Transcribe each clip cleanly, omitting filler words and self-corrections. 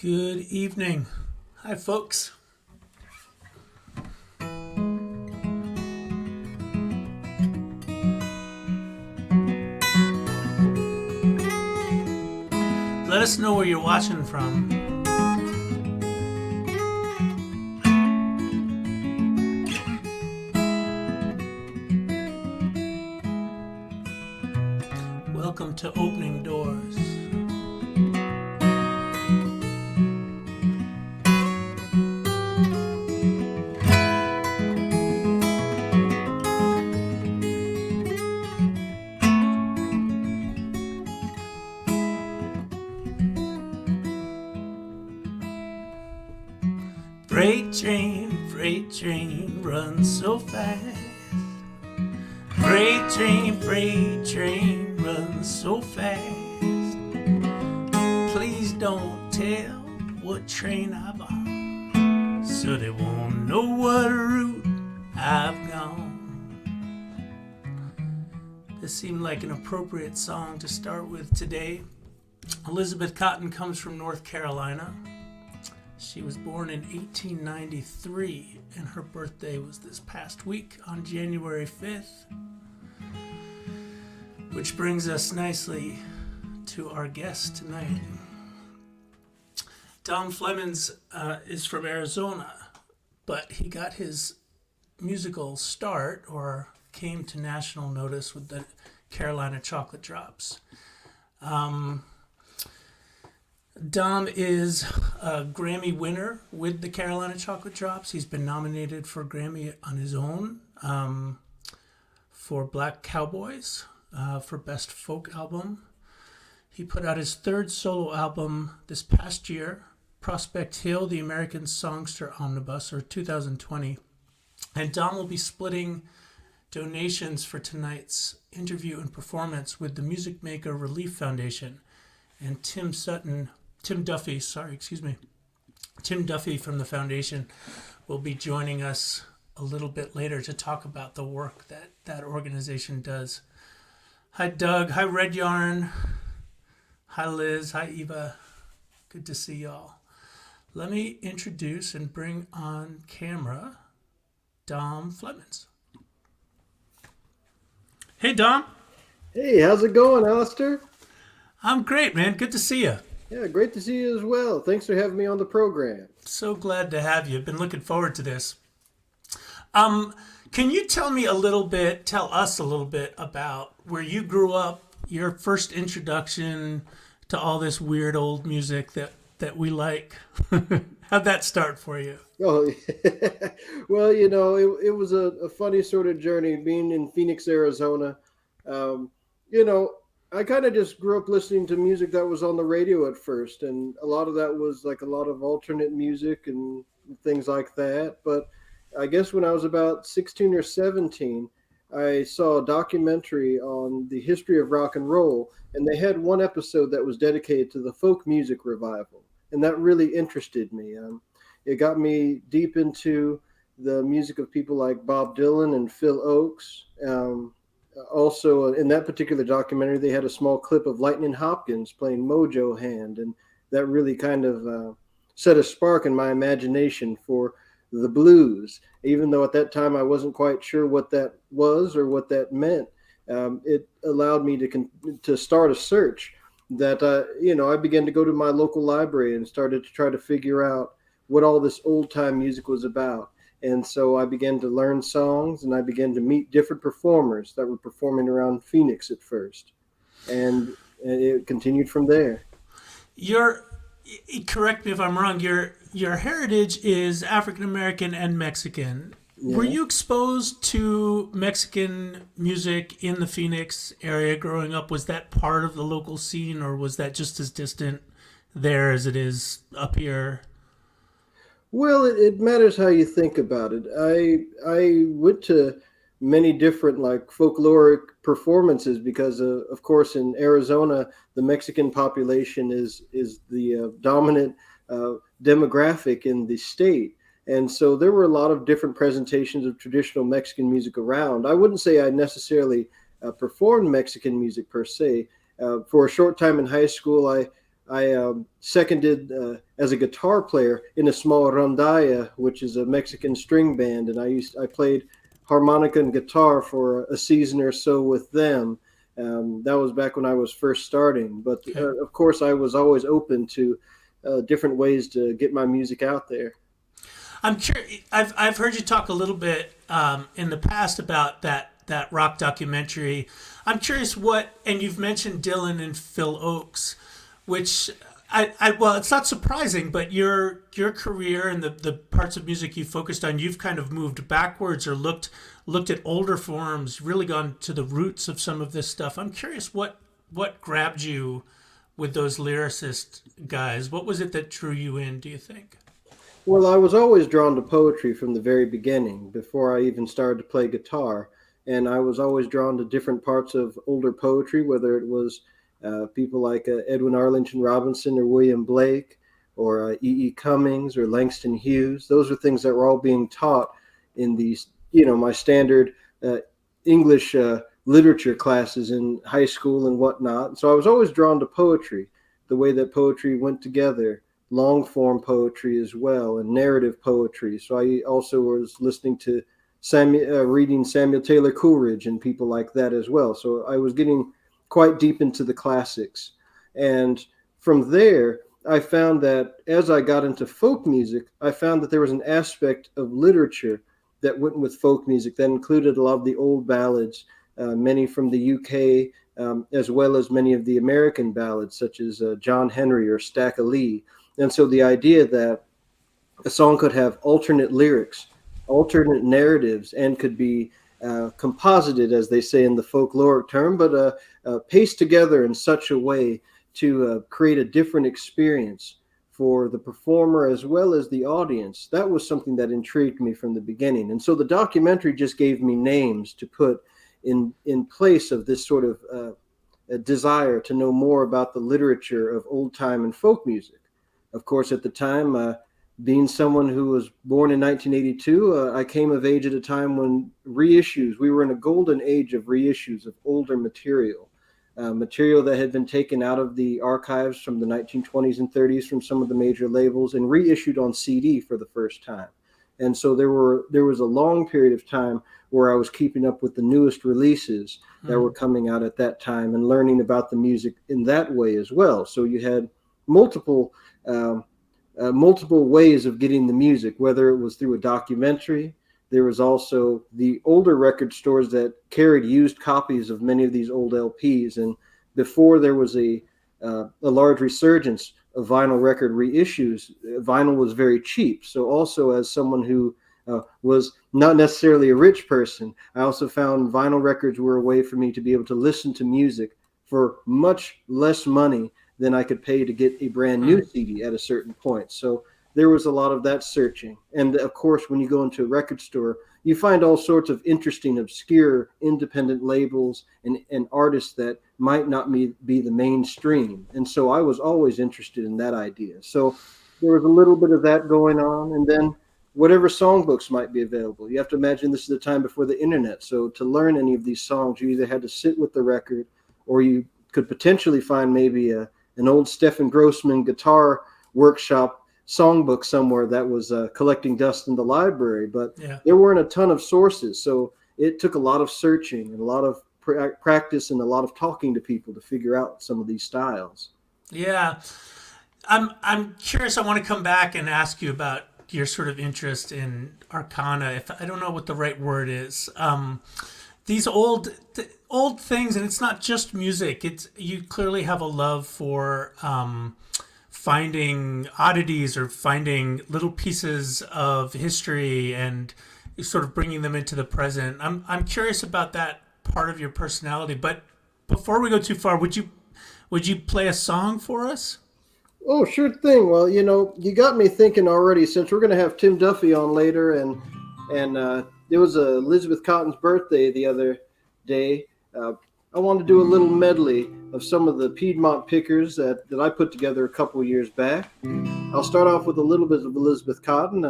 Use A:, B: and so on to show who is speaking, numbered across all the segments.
A: Good evening. Hi, folks. Let us know where you're watching from. Welcome to Opening Doors. Freight train, runs so fast. Freight train, runs so fast. Please don't tell what train I'm on, so they won't know what route I've gone. This seemed like an appropriate song to start with today. Elizabeth Cotten comes from North Carolina. She was born in 1893, and her birthday was this past week on January 5th. Which brings us nicely to our guest tonight. Dom Flemons is from Arizona, but he got his musical start, or came to national notice, with the Carolina Chocolate Drops. Dom is a Grammy winner with the Carolina Chocolate Drops. He's been nominated for Grammy on his own for Black Cowboys for Best Folk Album. He put out his third solo album this past year, Prospect Hill, the American Songster Omnibus, or 2020. And Dom will be splitting donations for tonight's interview and performance with the Music Maker Relief Foundation. And Tim Duffy from the foundation will be joining us a little bit later to talk about the work that organization does. Hi, Doug. Hi, Red Yarn. Hi, Liz. Hi, Eva. Good to see y'all. Let me introduce and bring on camera Dom Flemons. Hey, Dom.
B: Hey, how's it going, Alastair?
A: I'm great, man. Good to see you.
B: Yeah, great to see you as well. Thanks for having me on the program.
A: So glad to have you. Been looking forward to this. Can you tell us a little bit about where you grew up, your first introduction to all this weird old music that we like? How'd that start for you?
B: Oh, well, it was a funny sort of journey being in Phoenix, Arizona. Um, you know, I kind of just grew up listening to music that was on the radio at first, and a lot of that was like a lot of alternate music and things like that. But I guess when I was about 16 or 17, I saw a documentary on the history of rock and roll, and they had one episode that was dedicated to the folk music revival, and that really interested me. It got me deep into the music of people like Bob Dylan and Phil Oakes. Also, in that particular documentary, they had a small clip of Lightning Hopkins playing Mojo Hand, and that really kind of set a spark in my imagination for the blues. Even though at that time I wasn't quite sure what that was or what that meant, it allowed me to start a search that I began to go to my local library and started to try to figure out what all this old time music was about. And so I began to learn songs, and I began to meet different performers that were performing around Phoenix at first. And it continued from there.
A: Correct me if I'm wrong, your heritage is African American and Mexican.
B: Yeah.
A: Were you exposed to Mexican music in the Phoenix area growing up? Was that part of the local scene, or was that just as distant there as it is up here?
B: Well, it matters how you think about it. I went to many different like folkloric performances because of course in Arizona the Mexican population is the dominant demographic in the state, and so there were a lot of different presentations of traditional Mexican music around. I wouldn't say I necessarily performed Mexican music per se. For a short time in high school, I seconded as a guitar player in a small rondalla, which is a Mexican string band, and I played harmonica and guitar for a season or so with them. That was back when I was first starting, but
A: Okay.
B: of course I was always open to different ways to get my music out there.
A: I'm curious. I've heard you talk a little bit in the past about that rock documentary. I'm curious and you've mentioned Dylan and Phil Oakes, which well, it's not surprising, but your career and the parts of music you focused on, you've kind of moved backwards or looked at older forms, really gone to the roots of some of this stuff. I'm curious what grabbed you with those lyricist guys. What was it that drew you in, do you think?
B: Well, I was always drawn to poetry from the very beginning, before I even started to play guitar. And I was always drawn to different parts of older poetry, whether it was people like Edwin Arlington Robinson or William Blake or E. E. Cummings or Langston Hughes. Those are things that were all being taught in these, my standard uh, English literature classes in high school and whatnot. So I was always drawn to poetry, the way that poetry went together, long form poetry as well, and narrative poetry. So I also was listening to reading Samuel Taylor Coleridge and people like that as well. So I was getting quite deep into the classics. And from there, I found that as I got into folk music, I found that there was an aspect of literature that went with folk music that included a lot of the old ballads, many from the UK, as well as many of the American ballads, such as John Henry or Stack of Lee. And so the idea that a song could have alternate lyrics, alternate narratives, and could be composited, as they say in the folkloric term, but paced together in such a way to create a different experience for the performer as well as the audience. That was something that intrigued me from the beginning. And so the documentary just gave me names to put in place of this sort of a desire to know more about the literature of old time and folk music. Of course, at the time, being someone who was born in 1982, I came of age at a time when we were in a golden age of reissues of older material, material that had been taken out of the archives from the 1920s and 30s from some of the major labels and reissued on CD for the first time. And so there was a long period of time where I was keeping up with the newest releases that were coming out at that time and learning about the music in that way as well. So you had multiple multiple ways of getting the music, whether it was through a documentary. There was also the older record stores that carried used copies of many of these old LPs. And before there was a large resurgence of vinyl record reissues, vinyl was very cheap. So also as someone who was not necessarily a rich person, I also found vinyl records were a way for me to be able to listen to music for much less money than I could pay to get a brand new CD at a certain point. So there was a lot of that searching. And of course, when you go into a record store, you find all sorts of interesting, obscure, independent labels and artists that might not be the mainstream. And so I was always interested in that idea. So there was a little bit of that going on. And then whatever songbooks might be available. You have to imagine this is the time before the internet. So to learn any of these songs, you either had to sit with the record or you could potentially find maybe an old Stephen Grossman guitar workshop songbook somewhere that was collecting dust in the library, but there weren't a ton of sources. So it took a lot of searching and a lot of practice and a lot of talking to people to figure out some of these styles.
A: Yeah. I'm curious. I want to come back and ask you about your sort of interest in arcana. If I don't know what the right word is, these old things, and it's not just music. It's you clearly have a love for finding oddities or finding little pieces of history and sort of bringing them into the present. I'm curious about that part of your personality. But before we go too far, would you play a song for us?
B: Oh, sure thing. Well, you got me thinking already. Since we're going to have Tim Duffy on later, and it was Elizabeth Cotton's birthday the other day. I wanted to do a little medley of some of the Piedmont pickers that I put together a couple years back. I'll start off with a little bit of Elizabeth Cotton.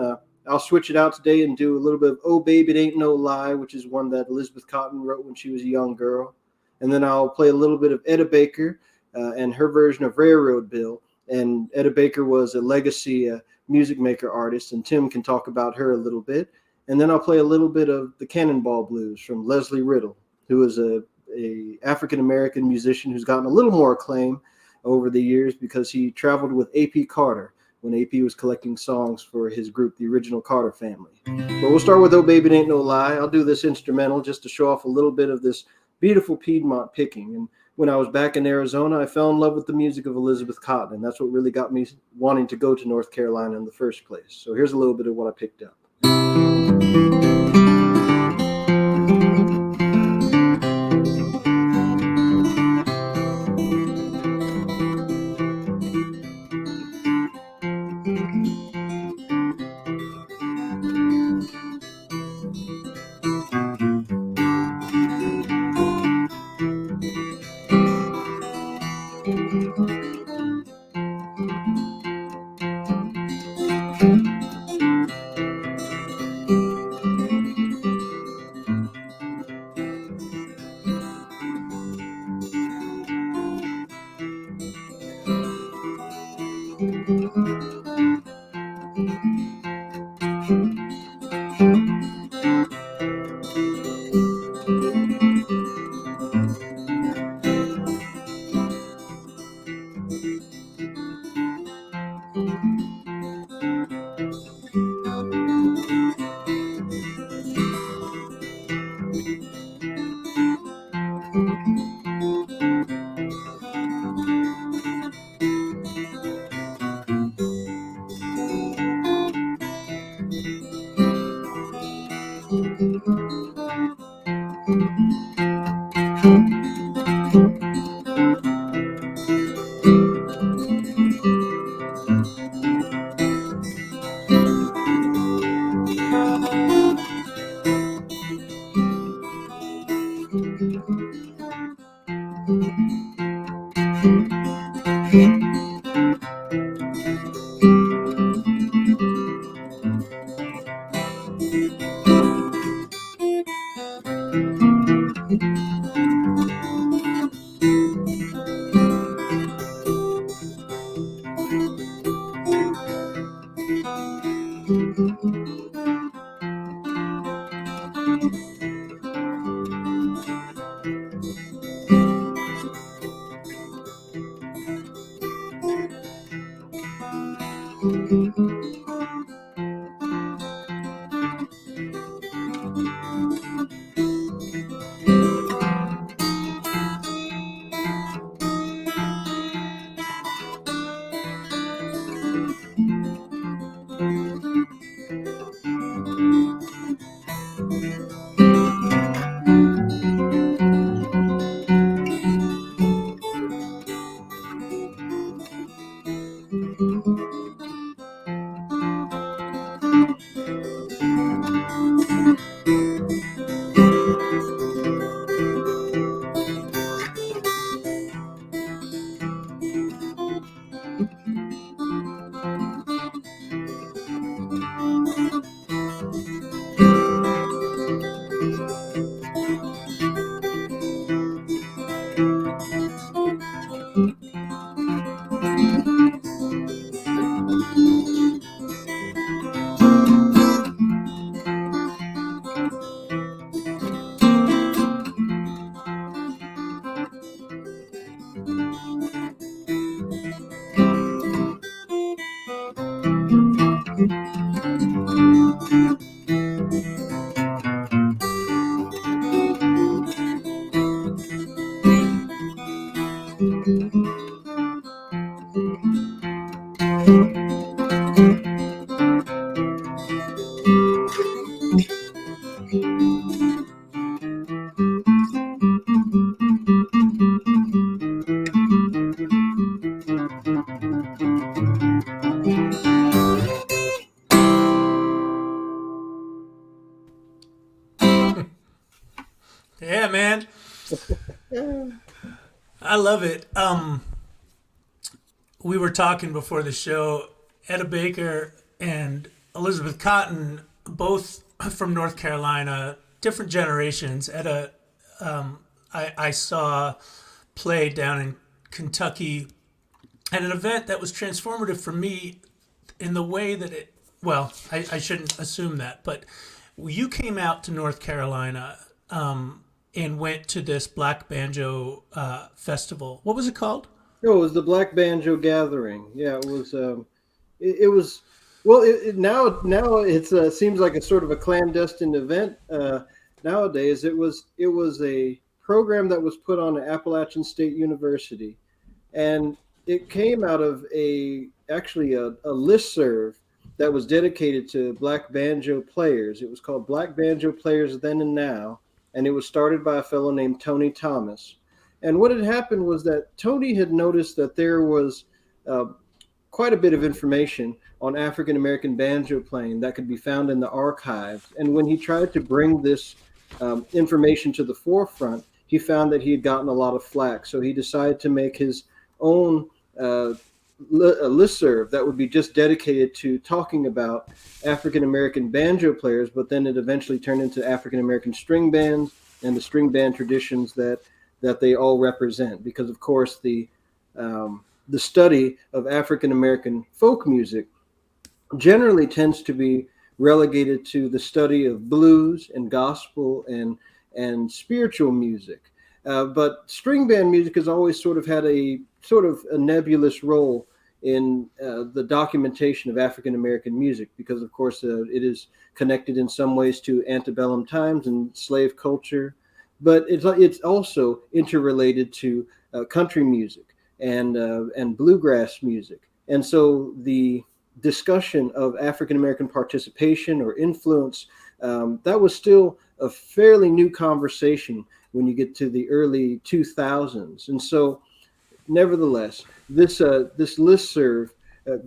B: I'll switch it out today and do a little bit of "Oh Baby, It Ain't No Lie," which is one that Elizabeth Cotton wrote when she was a young girl. And then I'll play a little bit of Etta Baker and her version of "Railroad Bill." And Etta Baker was a legacy music maker artist, and Tim can talk about her a little bit. And then I'll play a little bit of the Cannonball Blues from Leslie Riddle, who is a African-American musician who's gotten a little more acclaim over the years because he traveled with A.P. Carter when A.P. was collecting songs for his group, the original Carter Family. But we'll start with Oh Baby It Ain't No Lie. I'll do this instrumental just to show off a little bit of this beautiful Piedmont picking. And when I was back in Arizona, I fell in love with the music of Elizabeth Cotten, and that's what really got me wanting to go to North Carolina in the first place. So here's a little bit of what I picked up.
A: Yeah, man. I love it. We were talking before the show. Etta Baker and Elizabeth Cotten, both from North Carolina, different generations. Etta, I saw play down in Kentucky at an event that was transformative for me in the way that it, well, I shouldn't assume that, but you came out to North Carolina and went to this Black Banjo festival. What was it called?
B: No, it was the Black Banjo Gathering. Yeah, it was. It was. Well, now it's seems like a sort of a clandestine event nowadays. It was a program that was put on at Appalachian State University, and it came out of actually a listserv that was dedicated to Black banjo players. It was called Black Banjo Players Then and Now, and it was started by a fellow named Tony Thomas. And what had happened was that Tony had noticed that there was uh, quite a bit of information on African American banjo playing that could be found in the archives. And when he tried to bring this information to the forefront, he found that he had gotten a lot of flack. So he decided to make his own listserv that would be just dedicated to talking about African American banjo players, but then it eventually turned into African American string bands and the string band traditions that they all represent. Because of course the study of African American folk music generally tends to be relegated to the study of blues and gospel and spiritual music. But string band music has always sort of had a nebulous role in the documentation of African American music, because of course it is connected in some ways to antebellum times and slave culture, but it's also interrelated to country music and bluegrass music. And so the discussion of African American participation or influence, that was still a fairly new conversation when you get to the early 2000s. And so nevertheless, this listserv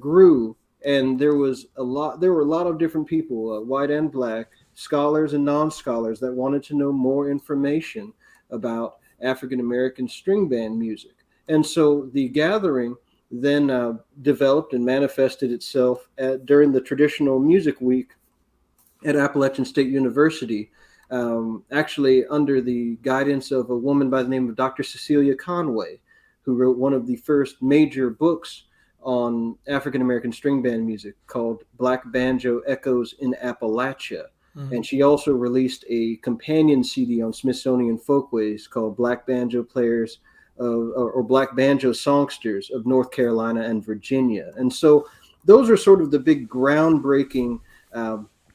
B: grew, and there were a lot of different people, white and black, scholars and non-scholars, that wanted to know more information about African American string band music. And so the gathering then developed and manifested itself during the traditional music week at Appalachian State University, actually under the guidance of a woman by the name of Dr. Cecilia Conway, who wrote one of the first major books on African American string band music called Black Banjo Echoes in Appalachia. Mm-hmm. And she also released a companion CD on Smithsonian Folkways called Black Banjo Players or Black Banjo Songsters of North Carolina and Virginia. And so those are sort of the big groundbreaking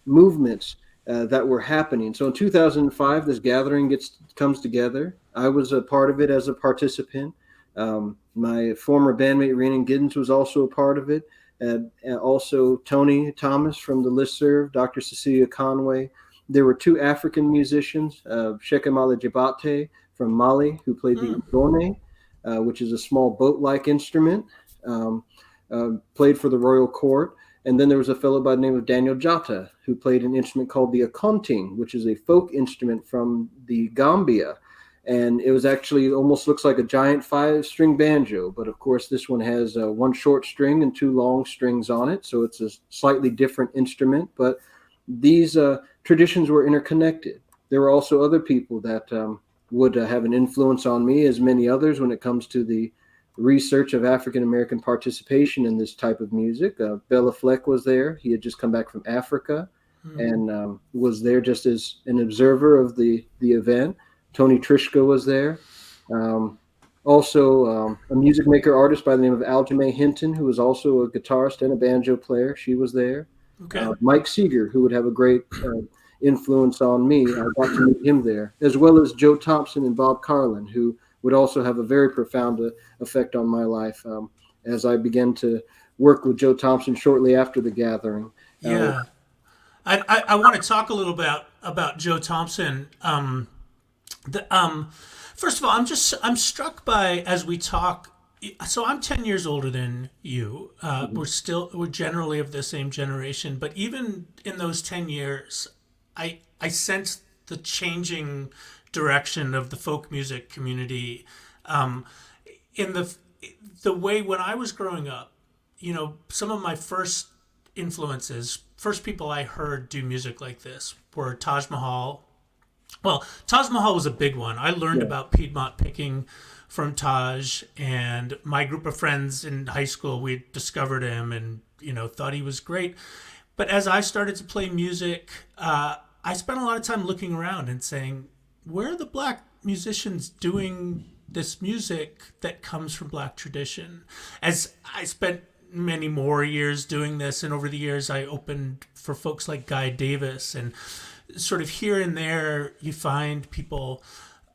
B: movements that were happening. So in 2005, this gathering comes together. I was a part of it as a participant. My former bandmate Rhiannon Giddens was also a part of it. And also Tony Thomas from the listserv, Dr. Cecilia Conway. There were two African musicians, Shekem Alejabate from Mali, who played the ubone, which is a small boat-like instrument, played for the royal court. And then there was a fellow by the name of Daniel Jata, who played an instrument called the akonting, which is a folk instrument from the Gambia. And it was actually almost looks like a giant 5-string banjo, but of course this one has one short string and 2 long strings on it, so it's a slightly different instrument. But these traditions were interconnected. There were also other people that would have an influence on me, as many others, when it comes to the research of African American participation in this type of music. Bela Fleck was there. He had just come back from Africa and was there just as an observer of the event. Tony Trishka was there. Also, a music maker artist by the name of Aljamae Hinton, who was also a guitarist and a banjo player. She was there. Okay. Mike Seeger, who would have a great influence on me. I got to meet him there, as well as Joe Thompson and Bob Carlin, who would also have a very profound effect on my life as I began to work with Joe Thompson shortly after the gathering.
A: Yeah. I want to talk a little about Joe Thompson. First of all, I'm struck by, as we talk, so I'm 10 years older than you. We're generally of the same generation, but even in those 10 years, I sense the changing direction of the folk music community. In the way when I was growing up, some of my first influences, first people I heard do music like this were Taj Mahal. Well, Taj Mahal was a big one. I learned about Piedmont picking from Taj, and my group of friends in high school, we discovered him and, thought he was great. But as I started to play music, I spent a lot of time looking around and saying, where are the black musicians doing this music that comes from black tradition? As I spent many more years doing this, and over the years I opened for folks like Guy Davis, and sort of here and there you find people.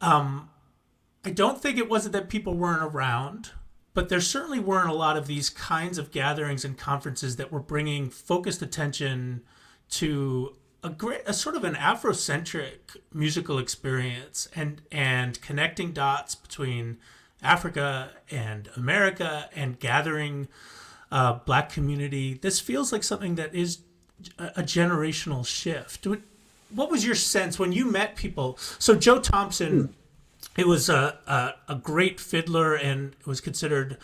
A: I don't think it wasn't that people weren't around, but there certainly weren't a lot of these kinds of gatherings and conferences that were bringing focused attention to a sort of an Afrocentric musical experience, and connecting dots between Africa and America, and gathering black community. This feels like something that is a generational shift. What was your sense when you met people? So Joe Thompson, it was a great fiddler, and was considered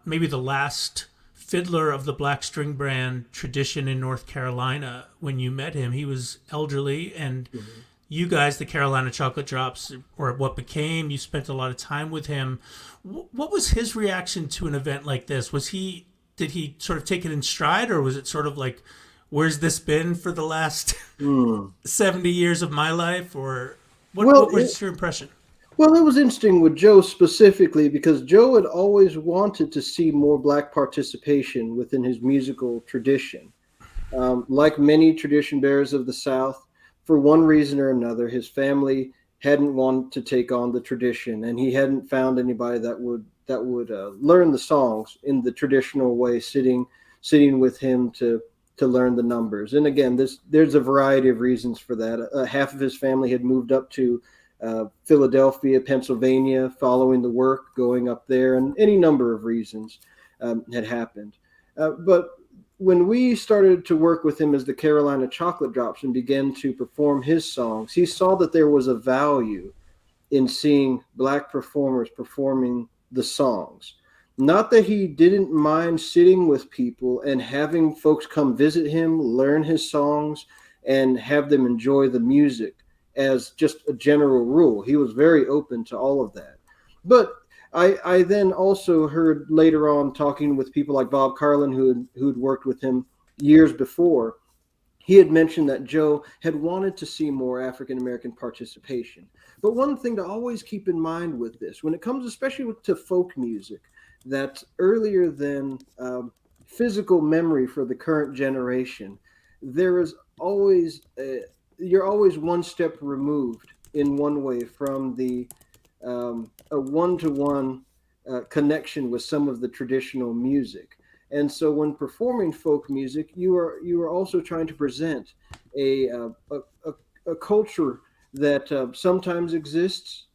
A: maybe the last fiddler of the black string band tradition in North Carolina. When you met him, he was elderly, and you guys, the Carolina Chocolate Drops, or what became, you spent a lot of time with him. What was his reaction to an event like this? Did he sort of take it in stride, or was it sort of like, where's this been for the last 70 years of my life? Or what was your impression?
B: Well, it was interesting with Joe specifically, because Joe had always wanted to see more black participation within his musical tradition. Like many tradition bearers of the South, for one reason or another, his family hadn't wanted to take on the tradition, and he hadn't found anybody that would learn the songs in the traditional way, sitting with him to learn the numbers. And again, there's a variety of reasons for that. Half of his family had moved up to Philadelphia, Pennsylvania, following the work, going up there, and any number of reasons had happened. But when we started to work with him as the Carolina Chocolate Drops and began to perform his songs, he saw that there was a value in seeing black performers performing the songs. Not that he didn't mind sitting with people and having folks come visit him, learn his songs, and have them enjoy the music as just a general rule. He was very open to all of that. But I then also heard later on, talking with people like Bob Carlin, who'd worked with him years before, he had mentioned that Joe had wanted to see more African-American participation. But one thing to always keep in mind with this, when it comes especially to folk music, that earlier than physical memory for the current generation, there is always you're always one step removed in one way from the a one-to-one connection with some of the traditional music. And so when performing folk music, you are also trying to present a culture that sometimes exists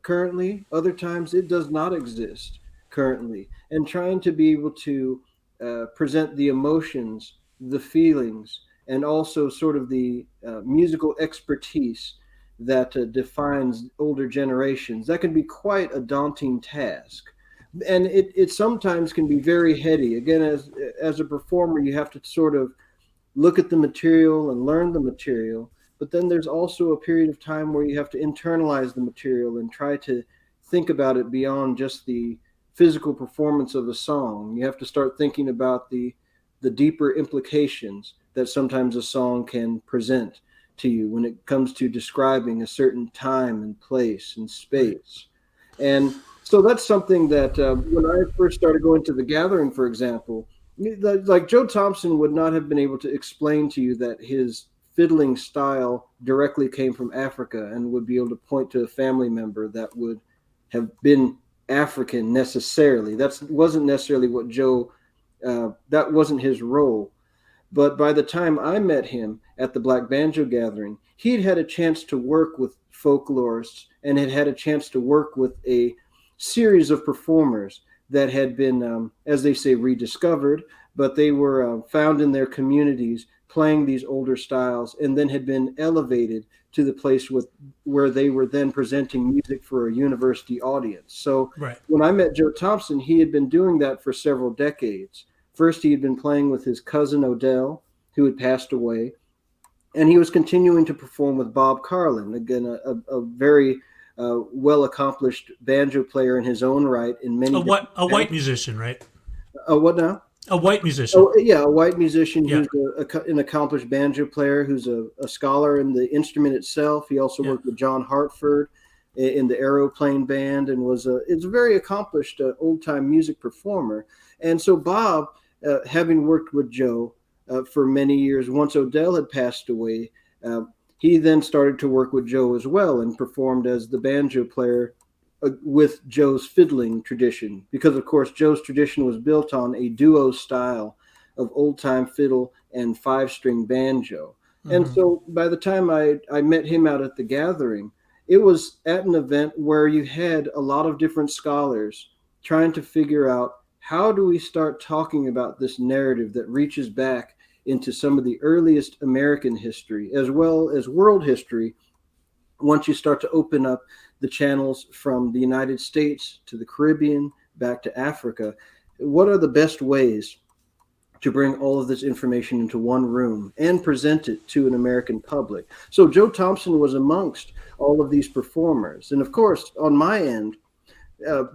B: currently, other times it does not exist currently, and trying to be able to present the emotions, the feelings, and also sort of the musical expertise that defines older generations. That can be quite a daunting task. And it sometimes can be very heady. Again, as a performer, you have to sort of look at the material and learn the material, but then there's also a period of time where you have to internalize the material and try to think about it beyond just the physical performance of a song. You have to start thinking about the deeper implications that sometimes a song can present to you when it comes to describing a certain time and place and space. And so that's something that when I first started going to the gathering, for example, like Joe Thompson would not have been able to explain to you that his fiddling style directly came from Africa, and would be able to point to a family member that would have been African necessarily. That wasn't necessarily what Joe, that wasn't his role. But by the time I met him at the Black Banjo gathering, he'd had a chance to work with folklorists and had a chance to work with a series of performers that had been, as they say, rediscovered, but they were found in their communities playing these older styles, and then had been elevated to the place where they were then presenting music for a university audience. So When I met Joe Thompson, he had been doing that for several decades. First, he had been playing with his cousin Odell, who had passed away, and he was continuing to perform with Bob Carlin, again, a very well accomplished banjo player in his own right in many different
A: A white musician, right?
B: what now?
A: A white musician.
B: Oh, yeah, a white musician
A: Yeah.
B: who's an accomplished banjo player, who's a scholar in the instrument itself. He also
A: Yeah.
B: worked with John Hartford in the Aeroplane Band, and is a very accomplished old time music performer. And so Bob, having worked with Joe for many years, once Odell had passed away, uh, he then started to work with Joe as well and performed as the banjo player with Joe's fiddling tradition, because of course Joe's tradition was built on a duo style of old time fiddle and 5-string banjo. And so by the time I met him out at the gathering, it was at an event where you had a lot of different scholars trying to figure out, how do we start talking about this narrative that reaches back into some of the earliest American history as well as world history, once you start to open up the channels from the United States to the Caribbean, back to Africa. What are the best ways to bring all of this information into one room and present it to an American public? So Joe Thompson was amongst all of these performers. And of course, on my end,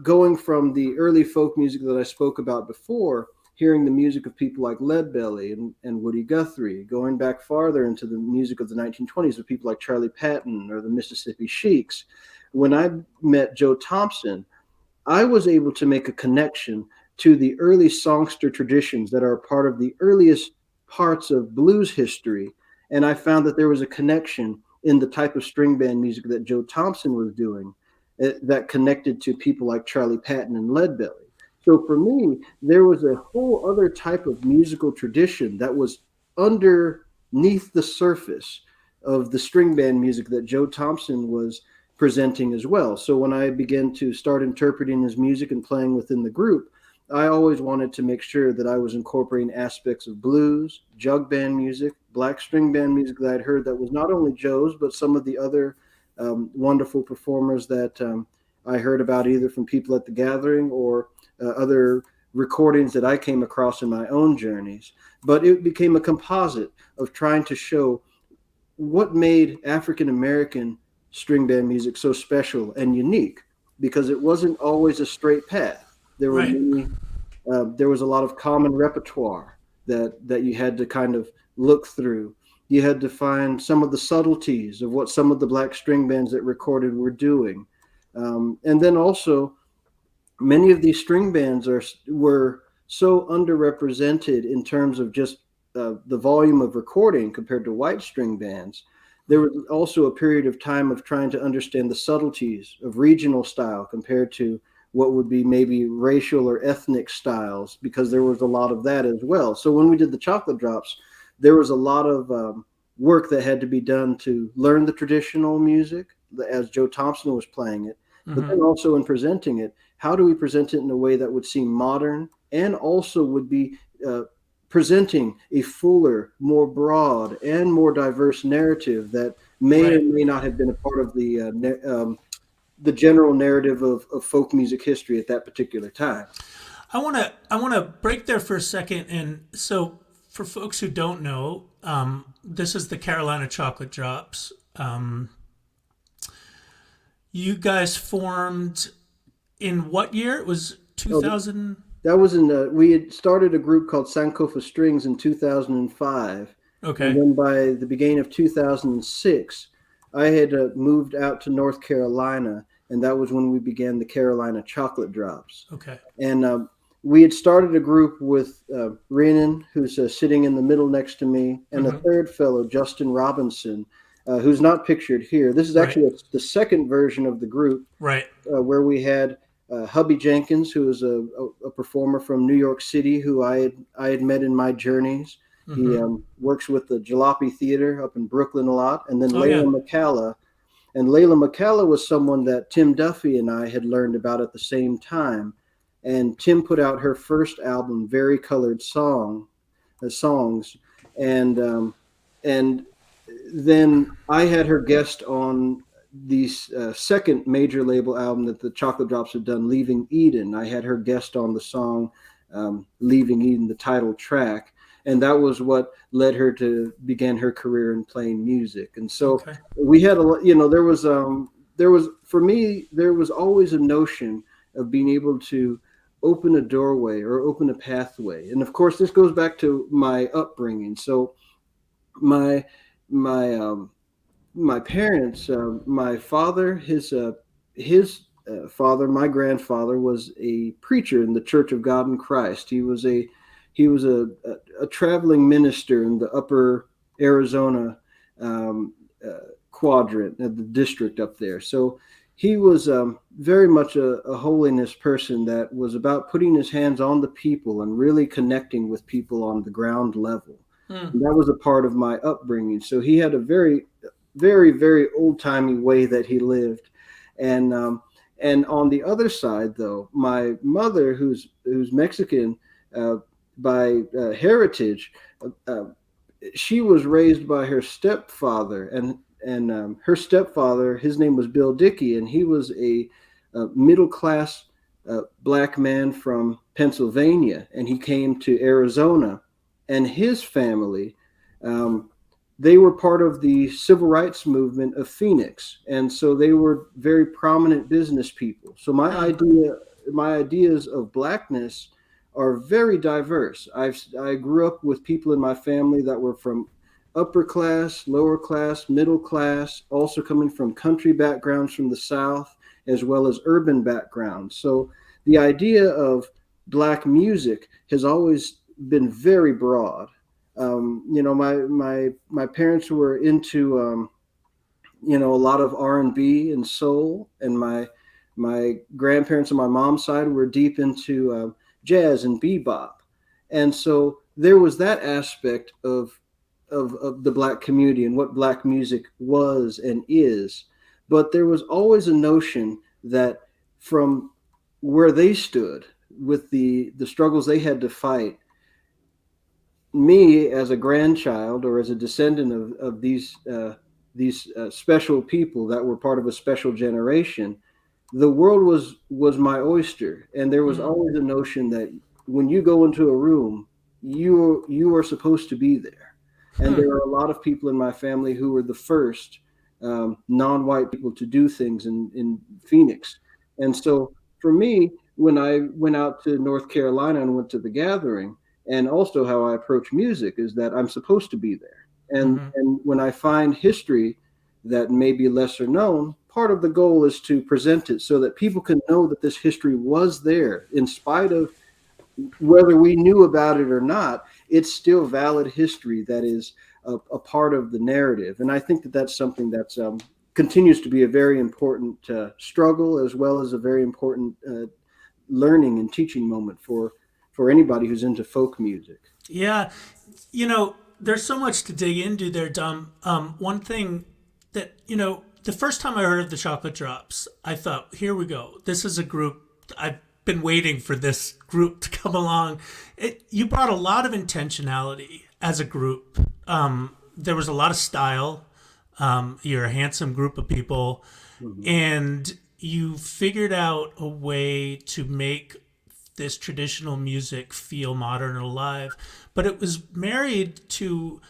B: going from the early folk music that I spoke about before, hearing the music of people like Leadbelly and Woody Guthrie, going back farther into the music of the 1920s with people like Charlie Patton or the Mississippi Sheiks. When I met Joe Thompson, I was able to make a connection to the early songster traditions that are a part of the earliest parts of blues history. And I found that there was a connection in the type of string band music that Joe Thompson was doing that connected to people like Charlie Patton and Leadbelly. So for me, there was a whole other type of musical tradition that was underneath the surface of the string band music that Joe Thompson was presenting as well. So when I began to start interpreting his music and playing within the group, I always wanted to make sure that I was incorporating aspects of blues, jug band music, black string band music that I'd heard that was not only Joe's, but some of the other wonderful performers that I heard about either from people at the gathering or other recordings that I came across in my own journeys. But it became a composite of trying to show what made African American string band music so special and unique, because it wasn't always a straight path. There were many, there was a lot of common repertoire that you had to kind of look through. You had to find some of the subtleties of what some of the black string bands that recorded were doing. And then also, many of these string bands were so underrepresented in terms of just the volume of recording compared to white string bands. There was also a period of time of trying to understand the subtleties of regional style compared to what would be maybe racial or ethnic styles, because there was a lot of that as well. So when we did the Chocolate Drops, there was a lot of work that had to be done to learn the traditional music as Joe Thompson was playing it, but then also in presenting it, how do we present it in a way that would seem modern and also would be presenting a fuller, more broad, and more diverse narrative that may or may not have been a part of the general narrative of folk music history at that particular time.
A: I want to break there for a second. And so for folks who don't know, this is the Carolina Chocolate Drops. You guys formed in what year? It was 2000.
B: That was we had started a group called Sankofa Strings in 2005.
A: Okay.
B: And then by the beginning of 2006, I had moved out to North Carolina, and that was when we began the Carolina Chocolate Drops.
A: Okay.
B: And we had started a group with Rhiannon, who's sitting in the middle next to me, and a third fellow, Justin Robinson, who's not pictured here. This is actually the second version of the group, where we had Hubby Jenkins, who is a performer from New York City, who I had met in my journeys. He works with the Jalopy Theater up in Brooklyn a lot. And then Layla McCalla. And Layla McCalla was someone that Tim Duffy and I had learned about at the same time. And Tim put out her first album, Very Colored Songs. And then I had her guest on the second major label album that the Chocolate Drops had done, Leaving Eden. I had her guest on the song Leaving Eden, the title track. And that was what led her to begin her career in playing music. And so we had there was for me, there was always a notion of being able to open a doorway or open a pathway. And of course, this goes back to my upbringing. So my my my parents, my father, his father, my grandfather, was a preacher in the Church of God in Christ. He was a traveling minister in the Upper Arizona um, quadrant of the district up there. So he was very much a holiness person that was about putting his hands on the people and really connecting with people on the ground level. And that was a part of my upbringing. So he had a very, very, very old timey way that he lived, and on the other side, though, my mother, who's Mexican by heritage, uh, she was raised by her stepfather, and her stepfather, his name was Bill Dickey, and he was a middle class black man from Pennsylvania, and he came to Arizona, and his family. Um, they were part of the civil rights movement of Phoenix, and so they were very prominent business people. So my ideas of blackness are very diverse. I grew up with people in my family that were from upper class, lower class, middle class, also coming from country backgrounds from the South, as well as urban backgrounds. So the idea of black music has always been very broad. My parents were into a lot of R&B and soul, and my grandparents on my mom's side were deep into jazz and bebop, and so there was that aspect of the black community and what black music was and is. But there was always a notion that from where they stood with the struggles they had to fight, me as a grandchild or as a descendant of these special people that were part of a special generation, the world was my oyster, and there was always a notion that when you go into a room, you are supposed to be there. And there are a lot of people in my family who were the first non-white people to do things in Phoenix. And so for me, when I went out to North Carolina and went to the gathering, and also how I approach music is that I'm supposed to be there. And when I find history that may be lesser known, part of the goal is to present it so that people can know that this history was there in spite of whether we knew about it or not. It's still valid history that is a part of the narrative. And I think that that's something that's continues to be a very important struggle, as well as a very important learning and teaching moment for anybody who's into folk music.
A: Yeah, there's so much to dig into there, Dom. One thing that the first time I heard of the Chocolate Drops, I thought, here we go. This is a group. I've been waiting for this group to come along. You brought a lot of intentionality as a group. There was a lot of style. You're a handsome group of people, and you figured out a way to make this traditional music feel modern and alive. But it was married to,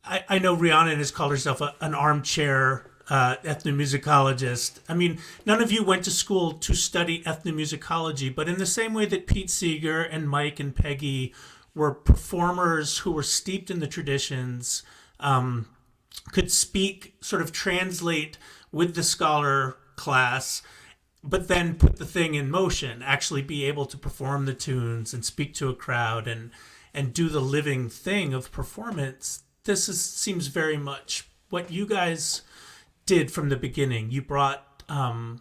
A: I know Rihanna has called herself an armchair ethnomusicologist. I mean, none of you went to school to study ethnomusicology, but in the same way that Pete Seeger and Mike and Peggy were performers who were steeped in the traditions, could speak, sort of translate with the scholar class, but then put the thing in motion, actually be able to perform the tunes and speak to a crowd and do the living thing of performance. Seems very much what you guys did from the beginning. You brought, and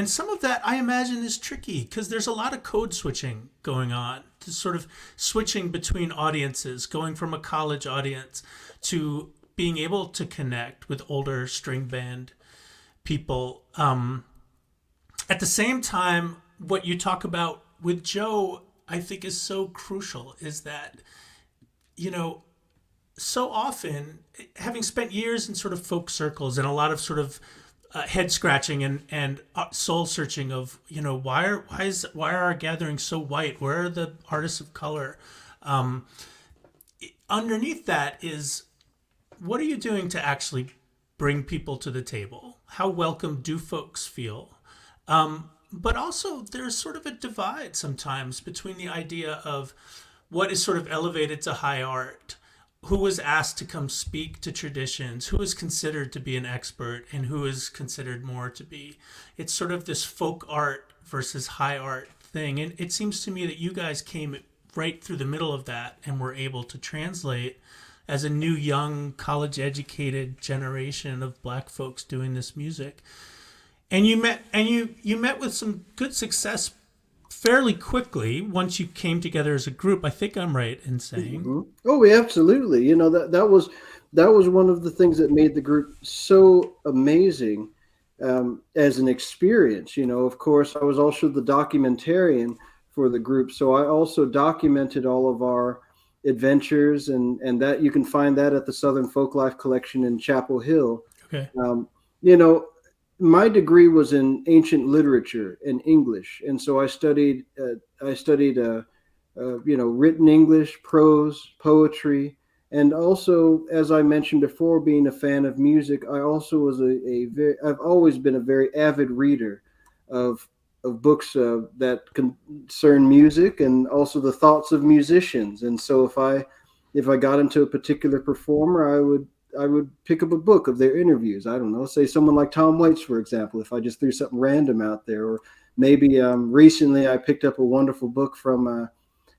A: some of that I imagine is tricky because there's a lot of code switching going on, to sort of switching between audiences, going from a college audience to being able to connect with older string band people. At the same time, what you talk about with Joe, I think is so crucial, is that, so often, having spent years in sort of folk circles and a lot of sort of head scratching and soul searching of, why are our gatherings so white? Where are the artists of color? Underneath that is, what are you doing to actually bring people to the table? how welcome do folks feel? But also, there's sort of a divide sometimes between the idea of what is sort of elevated to high art, who was asked to come speak to traditions, who is considered to be an expert, and who is considered more to be. It's sort of this folk art versus high art thing. And it seems to me that you guys came right through the middle of that and were able to translate as a new, young, college educated generation of Black folks doing this music. And you met with some good success fairly quickly once you came together as a group. I think I'm right in saying.
B: Mm-hmm. Oh, yeah, absolutely. You know, that was one of the things that made the group so amazing as an experience. You know, of course, I was also the documentarian for the group, so I also documented all of our adventures, and that you can find that at the Southern Folklife Collection in Chapel Hill.
A: Okay.
B: You know, my degree was in ancient literature and English, and so I studied written English, prose, poetry, and also, as I mentioned before, being a fan of music, I also was I've always been a very avid reader of books that concern music and also the thoughts of musicians. And so if I got into a particular performer, I would pick up a book of their interviews. I don't know, say someone like Tom Waits, for example, if I just threw something random out there. Or maybe recently I picked up a wonderful book from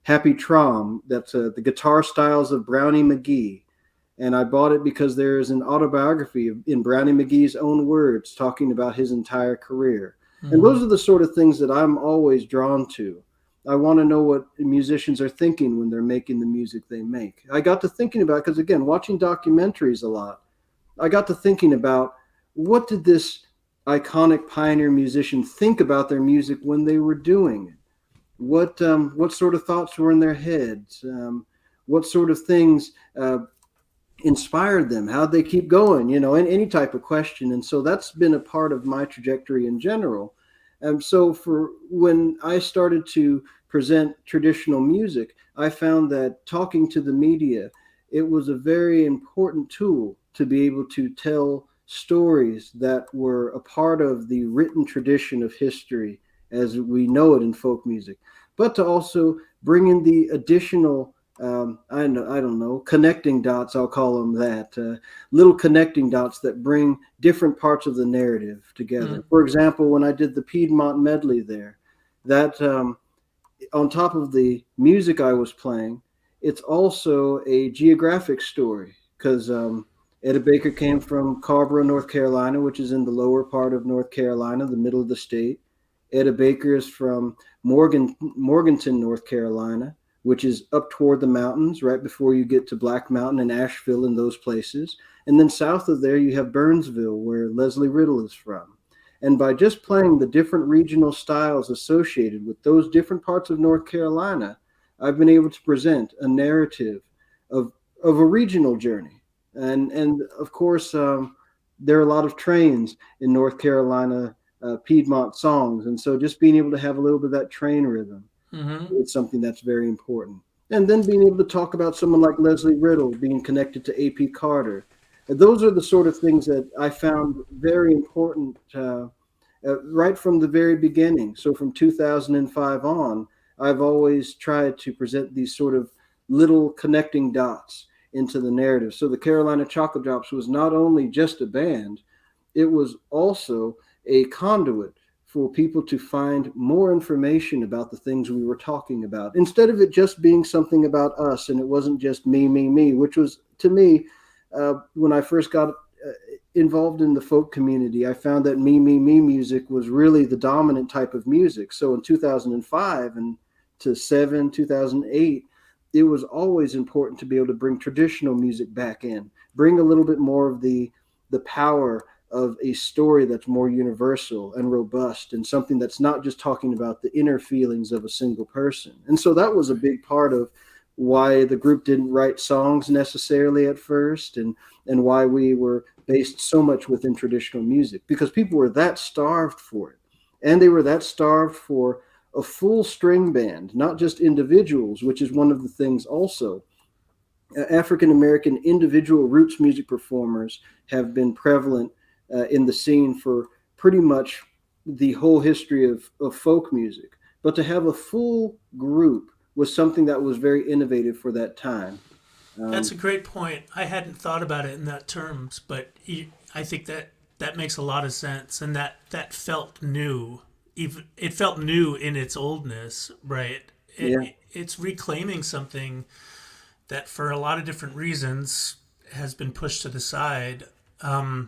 B: Happy Traum, that's the guitar styles of Brownie McGee. And I bought it because there is an autobiography in Brownie McGee's own words talking about his entire career. Mm-hmm. And those are the sort of things that I'm always drawn to. I want to know what musicians are thinking when they're making the music they make. I got to thinking about, because again, watching documentaries a lot, I got to thinking about what did this iconic pioneer musician think about their music when they were doing it? What sort of thoughts were in their heads? What sort of things inspired them? How'd they keep going? You know, any type of question. And so that's been a part of my trajectory in general. So for when I started to present traditional music, I found that talking to the media, it was a very important tool to be able to tell stories that were a part of the written tradition of history as we know it in folk music, but to also bring in the additional I don't know, connecting dots, I'll call them that, little connecting dots that bring different parts of the narrative together. Mm-hmm. For example, when I did the Piedmont medley there, that on top of the music I was playing, it's also a geographic story, because Etta Baker came from Carrboro, North Carolina, which is in the lower part of North Carolina, the middle of the state. Etta Baker is from Morganton, North Carolina, which is up toward the mountains, right before you get to Black Mountain and Asheville and those places. And then south of there, you have Burnsville, where Leslie Riddle is from. And by just playing the different regional styles associated with those different parts of North Carolina, I've been able to present a narrative of a regional journey. And of course, there are a lot of trains in North Carolina, Piedmont songs. And so just being able to have a little bit of that train rhythm, mm-hmm. It's something that's very important. And then being able to talk about someone like Leslie Riddle being connected to A.P. Carter. And those are the sort of things that I found very important right from the very beginning. So from 2005 on, I've always tried to present these sort of little connecting dots into the narrative. So the Carolina Chocolate Drops was not only just a band, it was also a conduit for people to find more information about the things we were talking about, instead of it just being something about us. And it wasn't just me, which was, to me, when I first got involved in the folk community, I found that me music was really the dominant type of music. So in 2005 and to 2008, it was always important to be able to bring traditional music back in, bring a little bit more of the power of a story that's more universal and robust, and something that's not just talking about the inner feelings of a single person. And so that was a big part of why the group didn't write songs necessarily at first, and why we were based so much within traditional music, because people were that starved for it. And they were that starved for a full string band, not just individuals, which is one of the things also. African-American individual roots music performers have been prevalent in the scene for pretty much the whole history of folk music. But to have a full group was something that was very innovative for that time.
A: That's a great point. I hadn't thought about it in that terms, but I think that makes a lot of sense, and that felt new. Even it felt new in its oldness, right?
B: Yeah.
A: It's reclaiming something that, for a lot of different reasons, has been pushed to the side. I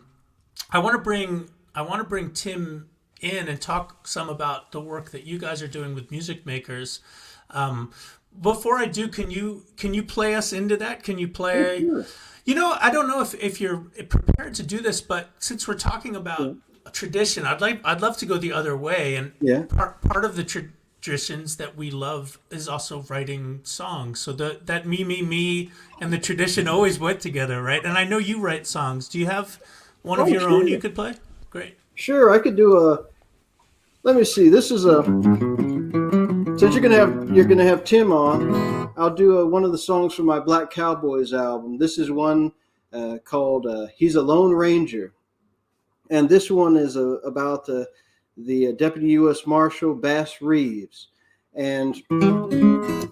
A: want to bring Tim in and talk some about the work that you guys are doing with music makers. Before I do, can you play us into that? Can you play?
B: Sure.
A: I don't know if you're prepared to do this, but since we're talking about a tradition, I'd love to go the other way. And
B: Yeah.
A: part of the traditions that we love is also writing songs. So that me and the tradition always went together, right? And I know you write songs. Do you have one of your own you could play? Great.
B: Sure, I could do a. Let me see. This is a. Since you're gonna have Tim on, I'll do one of the songs from my Black Cowboys album. This is one called "He's a Lone Ranger," and this one is about the Deputy U.S. Marshal Bass Reeves. And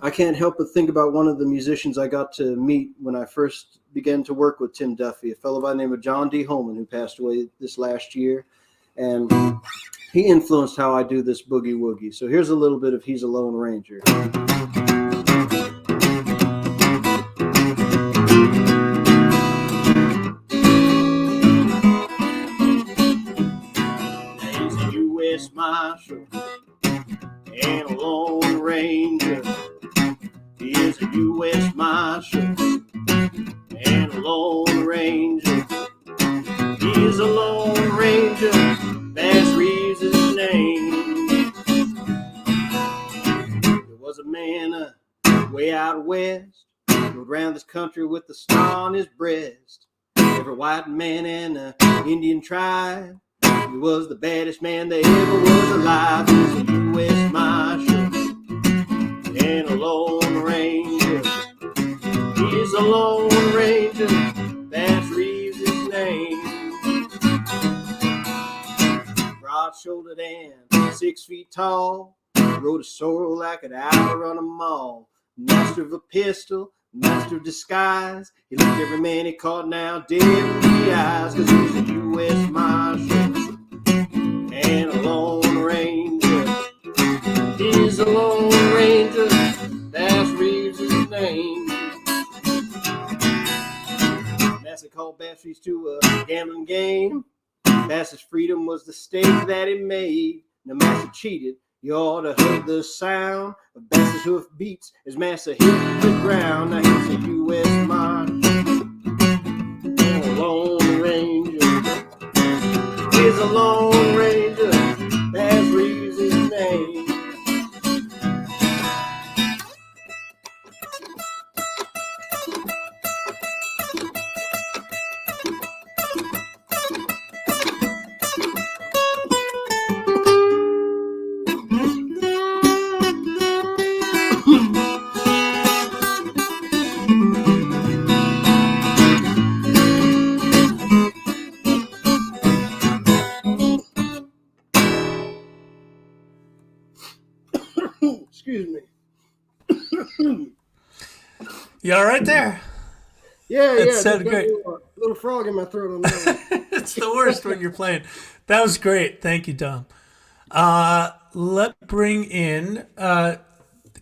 B: I can't help but think about one of the musicians I got to meet when I first began to work with Tim Duffy, a fellow by the name of John D. Holman, who passed away this last year. And he influenced how I do this boogie woogie. So here's a little bit of "He's a Lone Ranger." He's a U.S. Marshal and a Lone Ranger. He is a U.S. Marshal and a Lone Ranger. He is a Lone Ranger. Bass Reeves is his name. There was a man way out west, rode around this country with the star on his breast. Every white man and Indian tribe, he was the baddest man that ever was alive. He's a U.S. Marshal and a Lone Ranger. He's a Lone Ranger. Bass Reeves is his name. Broad-shouldered and 6 feet tall, rode a sorrel like an outrun a mall. Master of a pistol, master of disguise. He looked every man he caught now dead in the eyes, 'cause he's a U.S. Marshal and a Lone Ranger. He's a Lone Ranger. Bass Reeves is his name. Master called Bass Reeves to a gambling game. Bass's freedom was the stake that he made. Now Master cheated. You ought to heard the sound of Bass's hoof beats as Master hit the ground. Now he's a U.S. Marshal and a Lone Ranger. He's a Lone Ranger. Bass Reeves is his name. Excuse me.
A: You all right there?
B: Yeah.
A: It
B: Just
A: sounded
B: got
A: great.
B: a little frog in my throat on that one.
A: It's the worst when you're playing. That was great. Thank you, Dom. Let's bring in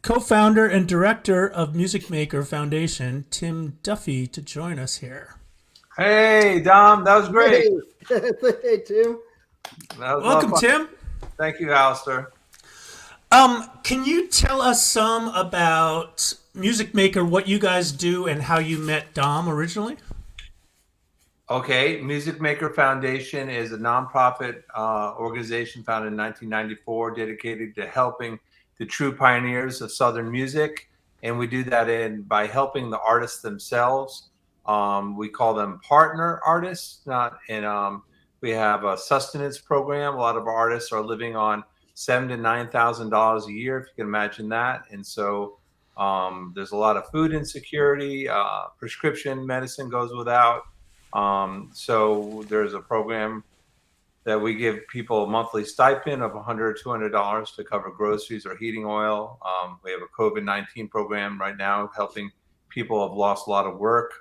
A: co-founder and director of Music Maker Foundation, Tim Duffy, to join us here.
C: Hey, Dom, that was great.
B: Hey, Tim.
C: That was
A: Welcome,
C: fun.
A: Tim.
C: Thank you, Alastair.
A: Can you tell us some about Music Maker, what you guys do, and how you met Dom originally?
C: Okay, Music Maker Foundation is a nonprofit organization founded in 1994 dedicated to helping the true pioneers of Southern music. And we do that by helping the artists themselves. We call them partner artists. We have a sustenance program. A lot of our artists are living on $7,000 to $9,000 a year, if you can imagine that. And so there's a lot of food insecurity. Prescription medicine goes without. So there's a program that we give people a monthly stipend of $100 or $200 to cover groceries or heating oil. We have a COVID-19 program right now helping people who have lost a lot of work.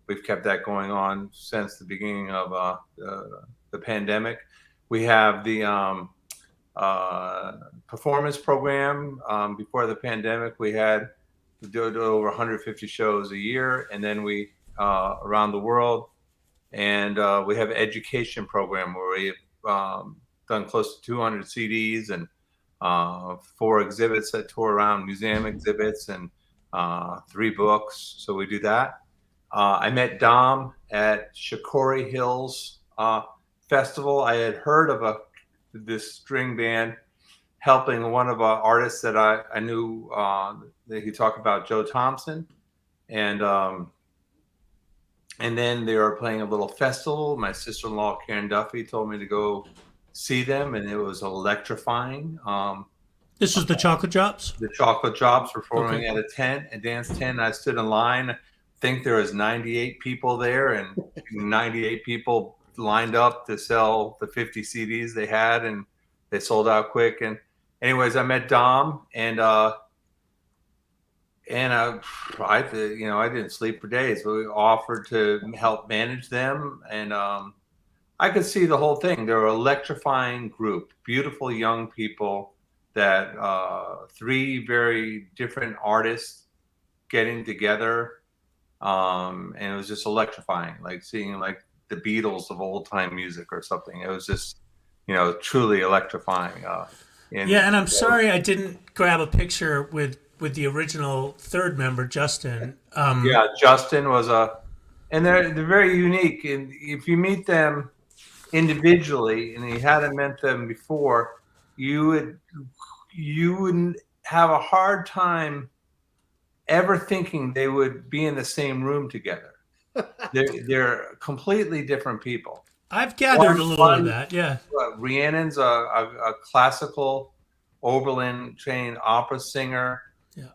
C: We've kept that going on since the beginning of the pandemic. We have the performance program. Before the pandemic, we had over 150 shows a year, and then we around the world. And we have an education program where we've done close to 200 CDs and 4 exhibits that tour around, museum exhibits, and 3 books. So we do that. I met Dom at Shikori Hills Festival. I had heard of this string band helping one of our artists that I knew that he talked about, Joe Thompson. And then they were playing a little festival. My sister-in-law, Karen Duffy, told me to go see them, and it was electrifying.
A: This was the Chocolate Drops?
C: The Chocolate Drops performing at a dance tent. I stood in line. I think there was 98 people there, and 98 people lined up to sell the 50 CDs they had, and they sold out quick. And anyways, I met Dom, and I didn't sleep for days, but we offered to help manage them. And I could see the whole thing. They're an electrifying group, beautiful young people that 3 very different artists getting together. And it was just electrifying, like seeing like the Beatles of old time music or something. It was just, truly electrifying.
A: And I'm sorry I didn't grab a picture with the original 3rd member, Justin.
C: Justin was and they're very unique. And if you meet them individually, and you hadn't met them before, you wouldn't have a hard time ever thinking they would be in the same room together. They're completely different people.
A: I've gathered a little of that, yeah.
C: Rhiannon's a classical Oberlin trained opera singer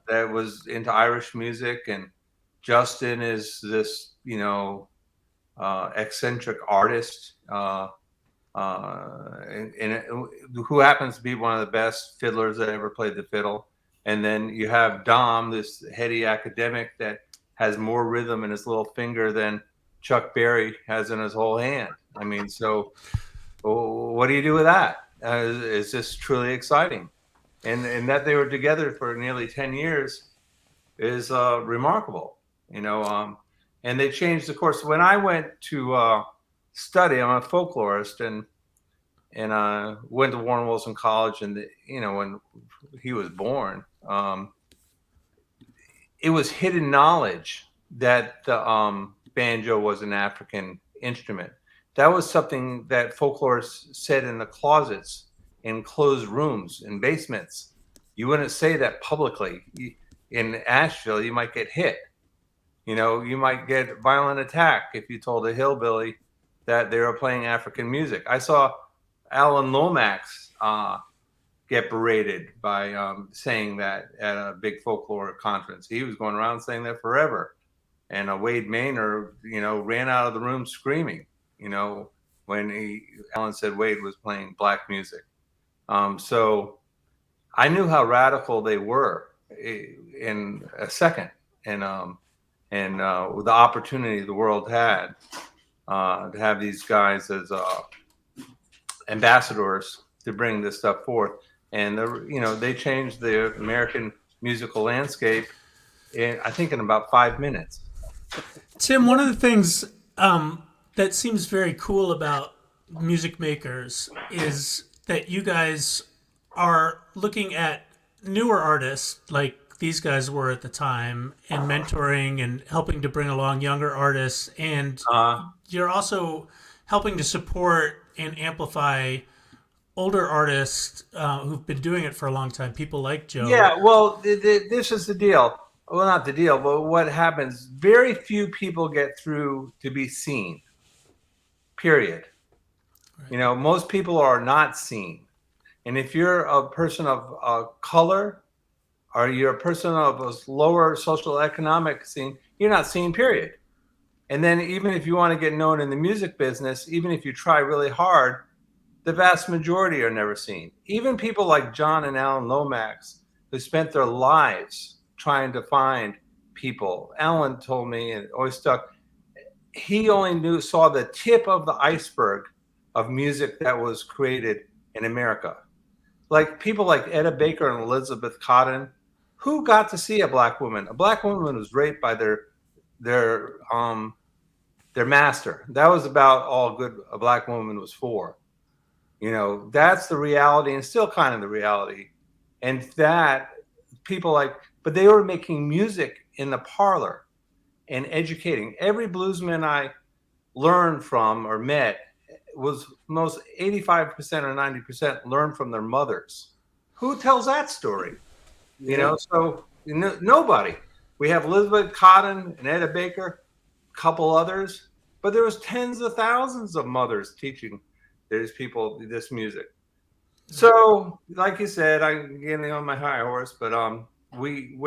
C: that was into Irish music, and Justin is this, eccentric artist, who happens to be one of the best fiddlers that ever played the fiddle. And then you have Dom, this heady academic that has more rhythm in his little finger than Chuck Berry has in his whole hand. I mean, so what do you do with that? It's just truly exciting. And that they were together for nearly 10 years is remarkable, and they changed the course. When I went to study, I'm a folklorist, and went to Warren Wilson College, and when he was born, it was hidden knowledge that the banjo was an African instrument. That was something that folklorists said in the closets, in closed rooms, in basements. You wouldn't say that publicly. In Asheville, you might get hit. You might get violent attack if you told a hillbilly that they were playing African music. I saw Alan Lomax get berated by saying that at a big folklore conference. He was going around saying that forever. And Wade Maynard, ran out of the room screaming, when Alan said Wade was playing black music. So I knew how radical they were in a second, and with the opportunity the world had to have these guys as ambassadors to bring this stuff forth, and they changed the American musical landscape in about 5 minutes.
A: Tim, one of the things that seems very cool about music makers is that you guys are looking at newer artists like these guys were at the time, and mentoring and helping to bring along younger artists, and you're also helping to support and amplify older artists who've been doing it for a long time, people like Joe.
C: Yeah, well, this is the deal. Well, not the deal, but what happens, very few people get through to be seen, period. Right. Most people are not seen. And if you're a person of color, or you're a person of a lower social economic scene, you're not seen, period. And then even if you want to get known in the music business, even if you try really hard, the vast majority are never seen. Even people like John and Alan Lomax, who spent their lives trying to find people. Alan told me, and it always stuck, he only saw the tip of the iceberg of music that was created in America. Like people like Etta Baker and Elizabeth Cotten, who got to see a black woman? A black woman was raped by their master. That was about all good a black woman was for. You know, that's the reality, and still kind of the reality. And that people like, but they were making music in the parlor and educating. Every bluesman I learned from or met was most 85% or 90% learned from their mothers. Who tells that story? You know, so nobody. We have Elizabeth Cotten and Etta Baker, a couple others, but there was tens of thousands of mothers teaching these people this music. So, like you said, I'm getting on my high horse, but we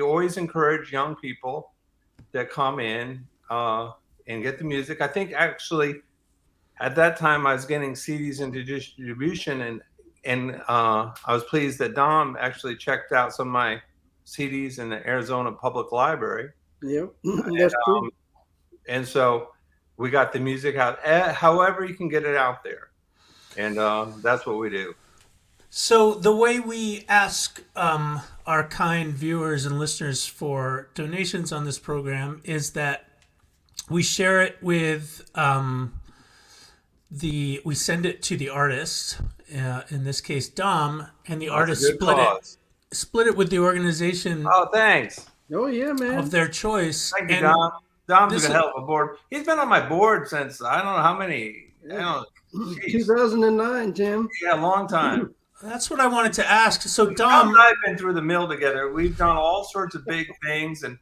C: always encourage young people that come in and get the music. I think actually at that time I was getting CDs into distribution, and I was pleased that Dom actually checked out some of my CDs in the Arizona Public Library.
B: Yep, that's true.
C: And so we got the music out, however you can get it out there, and that's what we do.
A: So the way we ask our kind viewers and listeners for donations on this program is that we share it with we send it to the artist, in this case Dom, and the artist split it with the organization.
C: Oh, thanks.
B: Oh yeah, man.
A: Of their choice.
C: Thank you, Dom. Dom's a hell of a board. He's been on my board since I don't know how many.
B: Yeah. 2009, Tim.
C: Yeah, a long time.
A: That's what I wanted to ask. So Dom
C: and I've been through the mill together. We've done all sorts of big things, and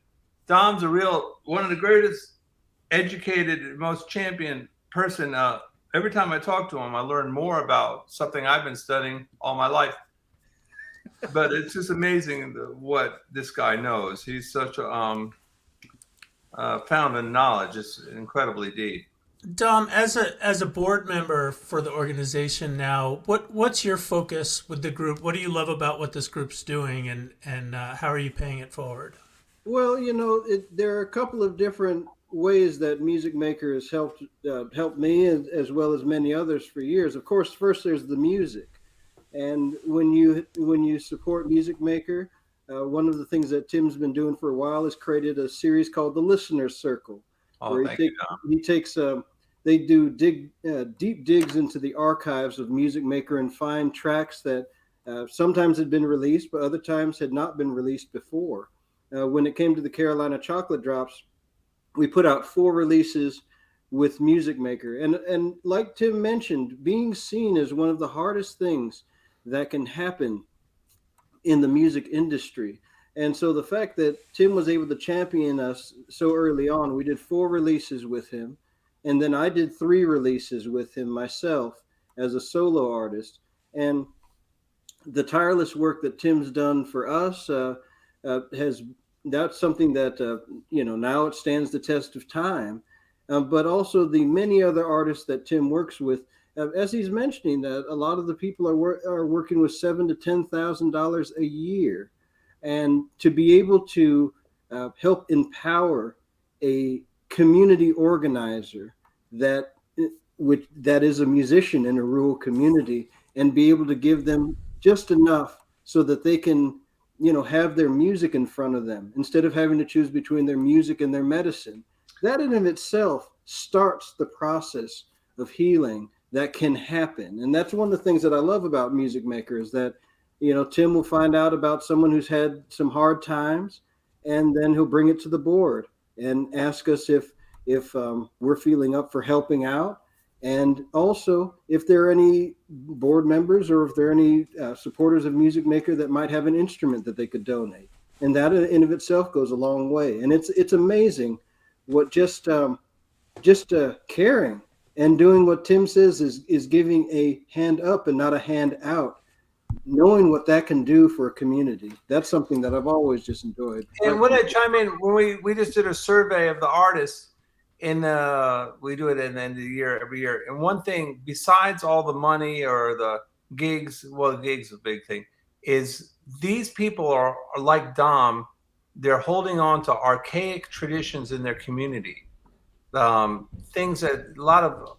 C: Dom's one of the greatest educated, most champion person. Every time I talk to him, I learn more about something I've been studying all my life. But it's just amazing what this guy knows. He's such a fountain of knowledge. It's incredibly deep.
A: Dom, as a board member for the organization now, what's your focus with the group? What do you love about what this group's doing, and how are you paying it forward?
B: Well, you know, there are a couple of different ways that Music Maker has helped me as well as many others for years. Of course, first there's the music, and when you support Music Maker, one of the things that Tim's been doing for a while is created a series called the Listener Circle.
C: Oh, thank you, Dom.
B: He takes they do deep digs into the archives of Music Maker and find tracks that sometimes had been released, but other times had not been released before. When it came to the Carolina Chocolate Drops, we put out 4 releases with Music Maker. And like Tim mentioned, being seen is one of the hardest things that can happen in the music industry. And so the fact that Tim was able to champion us so early on, we did 4 releases with him. And then I did 3 releases with him myself as a solo artist. And the tireless work that Tim's done for us that's something that, now it stands the test of time. But also the many other artists that Tim works with, as he's mentioning, that a lot of the people are working with $7,000 to $10,000 a year. And to be able to help empower a community organizer that is a musician in a rural community, and be able to give them just enough so that they can, have their music in front of them instead of having to choose between their music and their medicine. That in of itself starts the process of healing that can happen. And that's one of the things that I love about Music Maker is that, Tim will find out about someone who's had some hard times, and then he'll bring it to the board and ask us if we're feeling up for helping out. And also if there are any board members or if there are any supporters of Music Maker that might have an instrument that they could donate. And that in of itself goes a long way. And it's amazing what just caring and doing what Tim says is giving a hand up and not a hand out knowing what that can do for a community. That's something that I've always just enjoyed.
C: And when I chime in, when we just did a survey of the artists, we do it at the end of the year every year. And one thing, besides all the money or the gigs, well, the gigs is a big thing, is these people are like Dom. They're holding on to archaic traditions in their community. Things that a lot of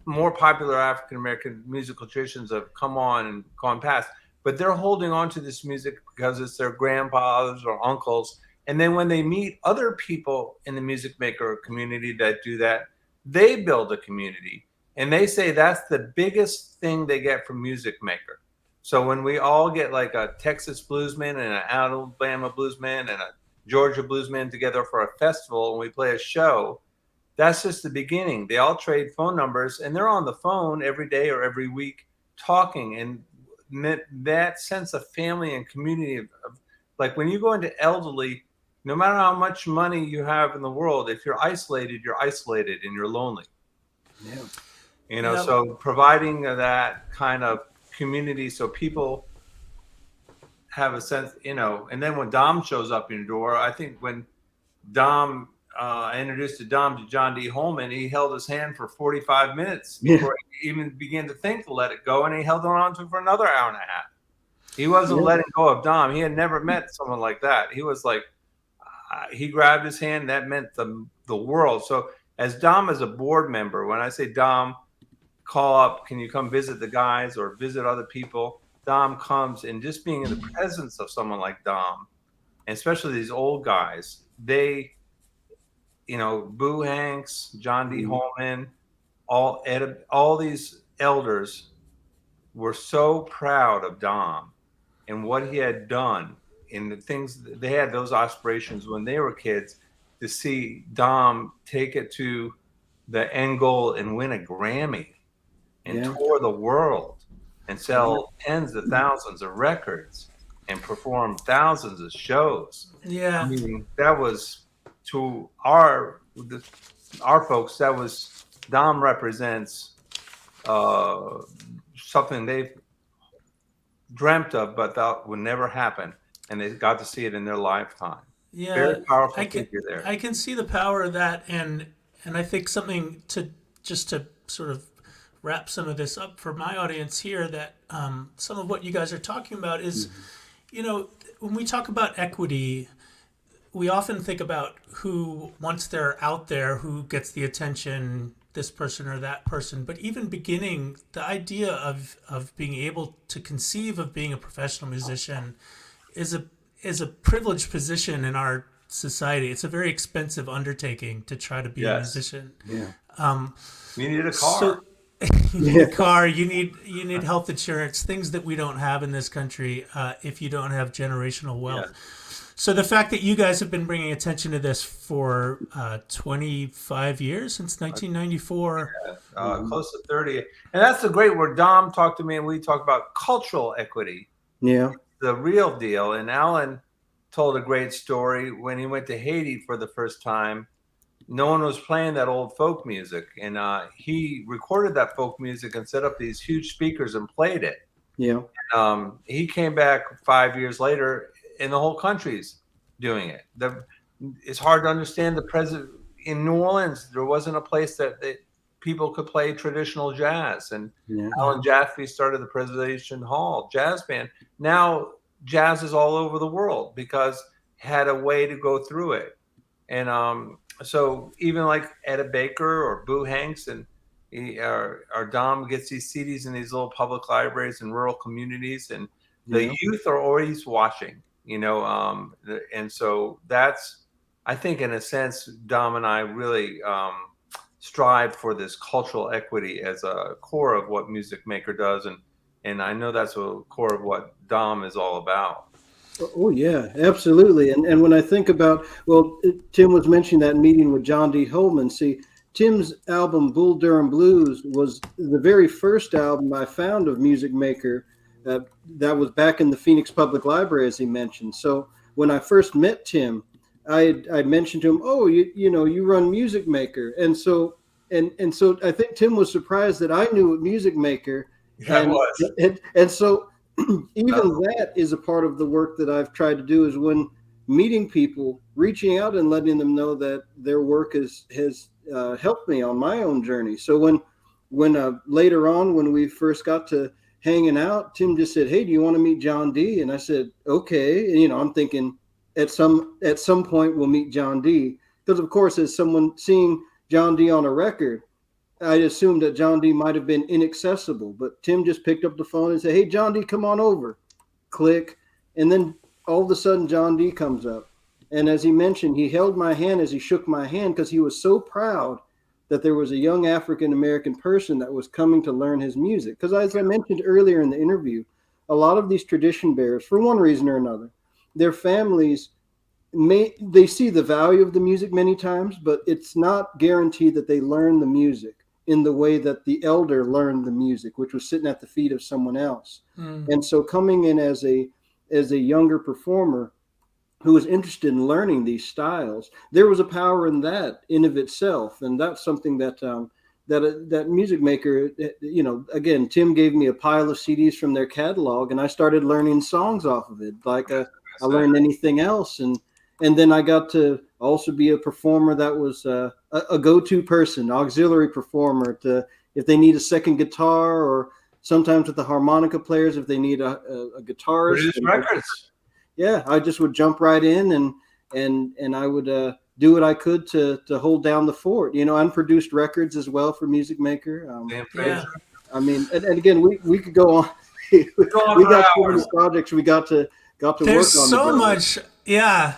C: more popular African American musical traditions have come on and gone past, but they're holding on to this music because it's their grandfathers or uncles. And then when they meet other people in the music maker community that do that, they build a community. And they say that's the biggest thing they get from music maker. So when we all get like a Texas bluesman and an Alabama bluesman and a Georgia bluesman together for a festival and we play a show, that's just the beginning. They all trade phone numbers and they're on the phone every day or every week talking. And that sense of family and community of like when you go into elderly, no matter how much money you have in the world, if you're isolated and you're lonely.
B: Yeah.
C: So providing that kind of community so people have a sense, and then when Dom shows up in your door, I think when I introduced Dom to John D. Holman, he held his hand for 45 minutes before he even began to think to let it go, and he held on to it for another hour and a half. He wasn't letting go of Dom. He had never met someone like that. He was like, he grabbed his hand. That meant the world. So as Dom is a board member, when I say Dom, call up, can you come visit the guys or visit other people? Dom comes, and just being in the presence of someone like Dom, and especially these old guys, they, Boo Hanks, John D. Holman, all these elders were so proud of Dom and what he had done in the things they had those aspirations when they were kids to see Dom take it to the end goal and win a Grammy and tour the world and sell tens of thousands of records and perform thousands of shows.
A: Yeah.
C: I mean, that was to our folks, that was Dom represents something they've dreamt of but thought would never happen, and they got to see it in their lifetime.
A: Yeah,
C: very powerful figure there.
A: I can see the power of that, and I think something to sort of wrap some of this up for my audience here, that some of what you guys are talking about is, when we talk about equity, we often think about who, once they're out there, who gets the attention, this person or that person. But even beginning, the idea of being able to conceive of being a professional musician is a privileged position in our society. It's a very expensive undertaking to try to be a musician.
B: Yeah.
C: You need a car.
A: You need a car. You need health insurance. Things that we don't have in this country if you don't have generational wealth. Yeah. So the fact that you guys have been bringing attention to this for 25 years, since 1994.
C: Close to 30. And that's the great word. Dom talked to me and we talked about cultural equity.
B: Yeah.
C: The real deal. And Alan told a great story when he went to Haiti for the first time. No one was playing that old folk music. And he recorded that folk music and set up these huge speakers and played it.
B: Yeah.
C: And, he came back 5 years later and the whole country's doing it. It's hard to understand the present. In New Orleans, there wasn't a place that people could play traditional jazz. And Alan Jaffe started the Preservation Hall Jazz Band. Now jazz is all over the world because it had a way to go through it. And so even like Etta Baker or Boo Hanks and our Dom gets these CDs in these little public libraries in rural communities, and the youth are always watching. And so that's, I think, in a sense, Dom and I really strive for this cultural equity as a core of what Music Maker does, and I know that's a core of what Dom is all about.
B: Oh yeah, absolutely. And when I think about, Tim was mentioning that meeting with John D. Holman. See, Tim's album Bull Durham Blues was the very first album I found of Music Maker. That was back in the Phoenix Public Library, as he mentioned. So when I first met Tim, I mentioned to him, "Oh, you run Music Maker," and so I think Tim was surprised that I knew what Music Maker.
C: I was.
B: And so even that is a part of the work that I've tried to do, is when meeting people, reaching out and letting them know that their work has helped me on my own journey. So when later on, when we first got to hanging out, Tim just said, "Hey, do you want to meet John D?" And I said, "Okay." And, I'm thinking at some point we'll meet John D, because of course, as someone seeing John D on a record, I assumed that John D might have been inaccessible. But Tim just picked up the phone and said, "Hey, John D, come on over." Click, and then all of a sudden John D comes up, and as he mentioned, he held my hand as he shook my hand, because he was so proud that there was a young African American person that was coming to learn his music. Because as I mentioned earlier in the interview, a lot of these tradition bearers, for one reason or another, their families they see the value of the music many times, but it's not guaranteed that they learn the music in the way that the elder learned the music, which was sitting at the feet of someone else. And so coming in as a younger performer who was interested in learning these styles, there was a power in that in of itself. And that's something that that music maker, again, Tim gave me a pile of CDs from their catalog, and I started learning songs off of it, like I learned anything else. And then I got to also be a performer that was a go-to person, auxiliary performer, if they need a second guitar, or sometimes with the harmonica players, if they need a guitarist.
C: Produce records.
B: Yeah, I just would jump right in and I would do what I could to hold down the fort, and produced records as well for Music Maker.
A: Yeah.
B: I mean, and again, we could go on. we got so many projects we got to work on.
A: There's so
B: together.
A: much. Yeah.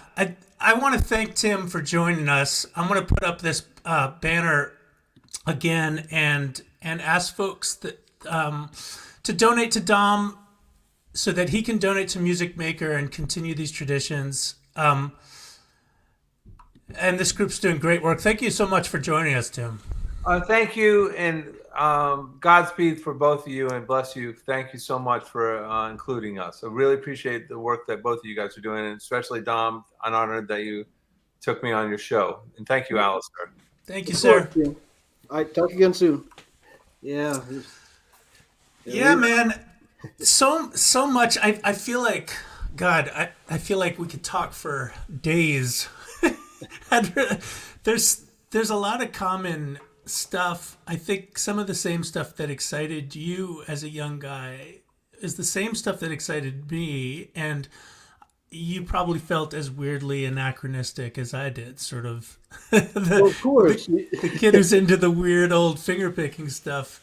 A: I want to thank Tim for joining us. I'm going to put up this banner again and ask folks that to donate to Dom so that he can donate to Music Maker and continue these traditions. And this group's doing great work. Thank you so much for joining us, Tim.
C: Thank you, and Godspeed for both of you, and bless you. Thank you so much for including us. I really appreciate the work that both of you guys are doing, and especially Dom. I'm honored that you took me on your show. And thank you, Alastair.
A: Thank you, sir.
B: All right, talk again soon. Yeah.
A: Yeah, man. So much. I feel like, God, I feel like we could talk for days. There's a lot of common stuff. I think some of the same stuff that excited you as a young guy is the same stuff that excited me, and you probably felt as weirdly anachronistic as I did, sort of.
B: Well, of course.
A: The kid who's into the weird old finger picking stuff.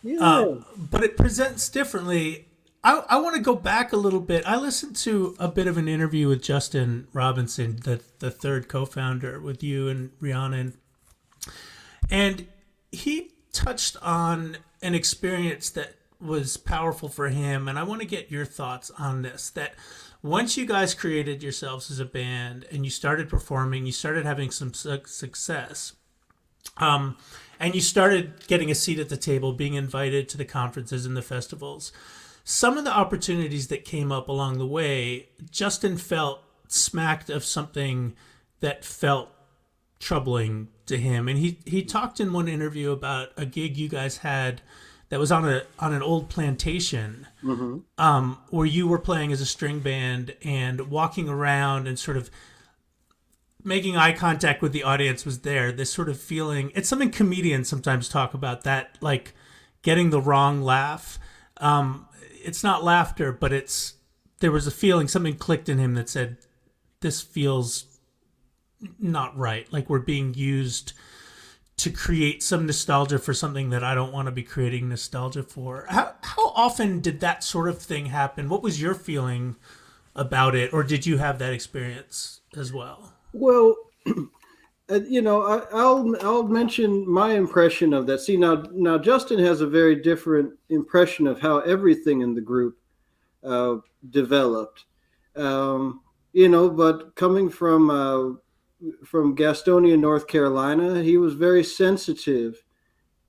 B: Yeah.
A: But it presents differently. I want to go back a little bit. I listened to a bit of an interview with Justin Robinson, the third co-founder, with you and Rhiannon. And he touched on an experience that was powerful for him. And I want to get your thoughts on this, that once you guys created yourselves as a band and you started performing, you started having some success, and you started getting a seat at the table, being invited to the conferences and the festivals, some of the opportunities that came up along the way, Justin felt smacked of something that felt troubling to him. And he talked in one interview about a gig you guys had that was on an old plantation, where you were playing as a string band and walking around and sort of making eye contact with the audience was there. This sort of feeling, it's something comedians sometimes talk about, that like getting the wrong laugh. It's not laughter, but there was a feeling, something clicked in him that said, this feels not right. Like we're being used to create some nostalgia for something that I don't want to be creating nostalgia for. How often did that sort of thing happen? What was your feeling about it? Or did you have that experience as well?
B: Well, I'll mention my impression of that. See, now Justin has a very different impression of how everything in the group developed. But coming from Gastonia, North Carolina, he was very sensitive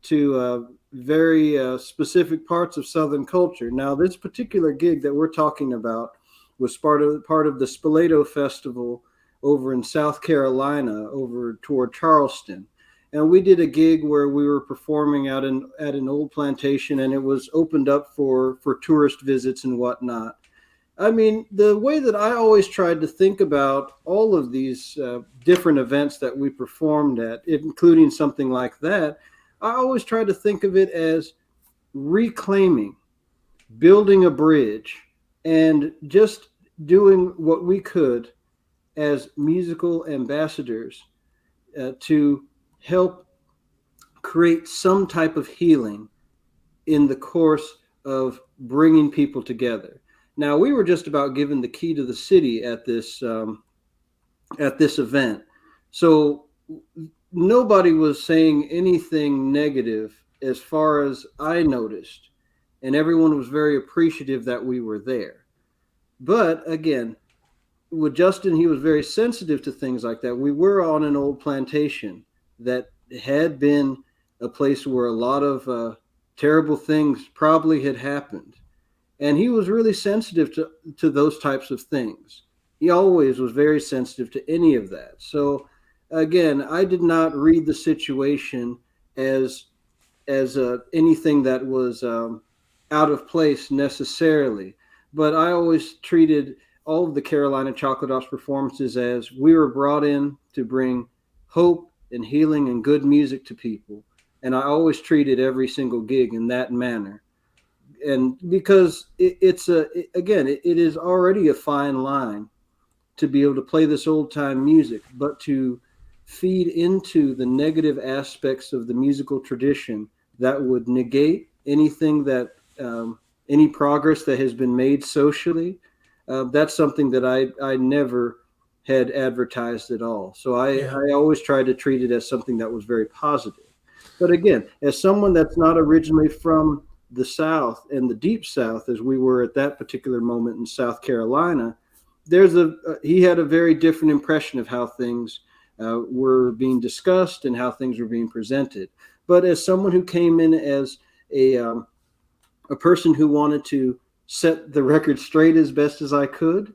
B: to very specific parts of Southern culture. Now, this particular gig that we're talking about was part of the Spoleto Festival over in South Carolina, over toward Charleston. and we did a gig where we were performing out at an old plantation, and it was opened up for tourist visits and whatnot. I mean, the way that I always tried to think about all of these different events that we performed at, including something like that, I always tried to think of it as reclaiming, building a bridge, and just doing what we could as musical ambassadors to help create some type of healing in the course of bringing people together. Now, we were just about given the key to the city at this event, so nobody was saying anything negative as far as I noticed, and everyone was very appreciative that we were there. But again, with Justin, he was very sensitive to things like that. We were on an old plantation that had been a place where a lot of terrible things probably had happened. And he was really sensitive to those types of things. He always was very sensitive to any of that. So again, I did not read the situation as anything that was out of place necessarily. But I always treated all of the Carolina Chocolate Drops performances as we were brought in to bring hope and healing and good music to people. And I always treated every single gig in that manner. And because it is already a fine line to be able to play this old time music, but to feed into the negative aspects of the musical tradition that would negate anything that any progress that has been made socially, that's something that I never had advertised at all. So I always tried to treat it as something that was very positive. But again, as someone that's not originally from the South and the Deep South, as we were at that particular moment in South Carolina, he had a very different impression of how things were being discussed and how things were being presented. But as someone who came in as a person who wanted to set the record straight as best as I could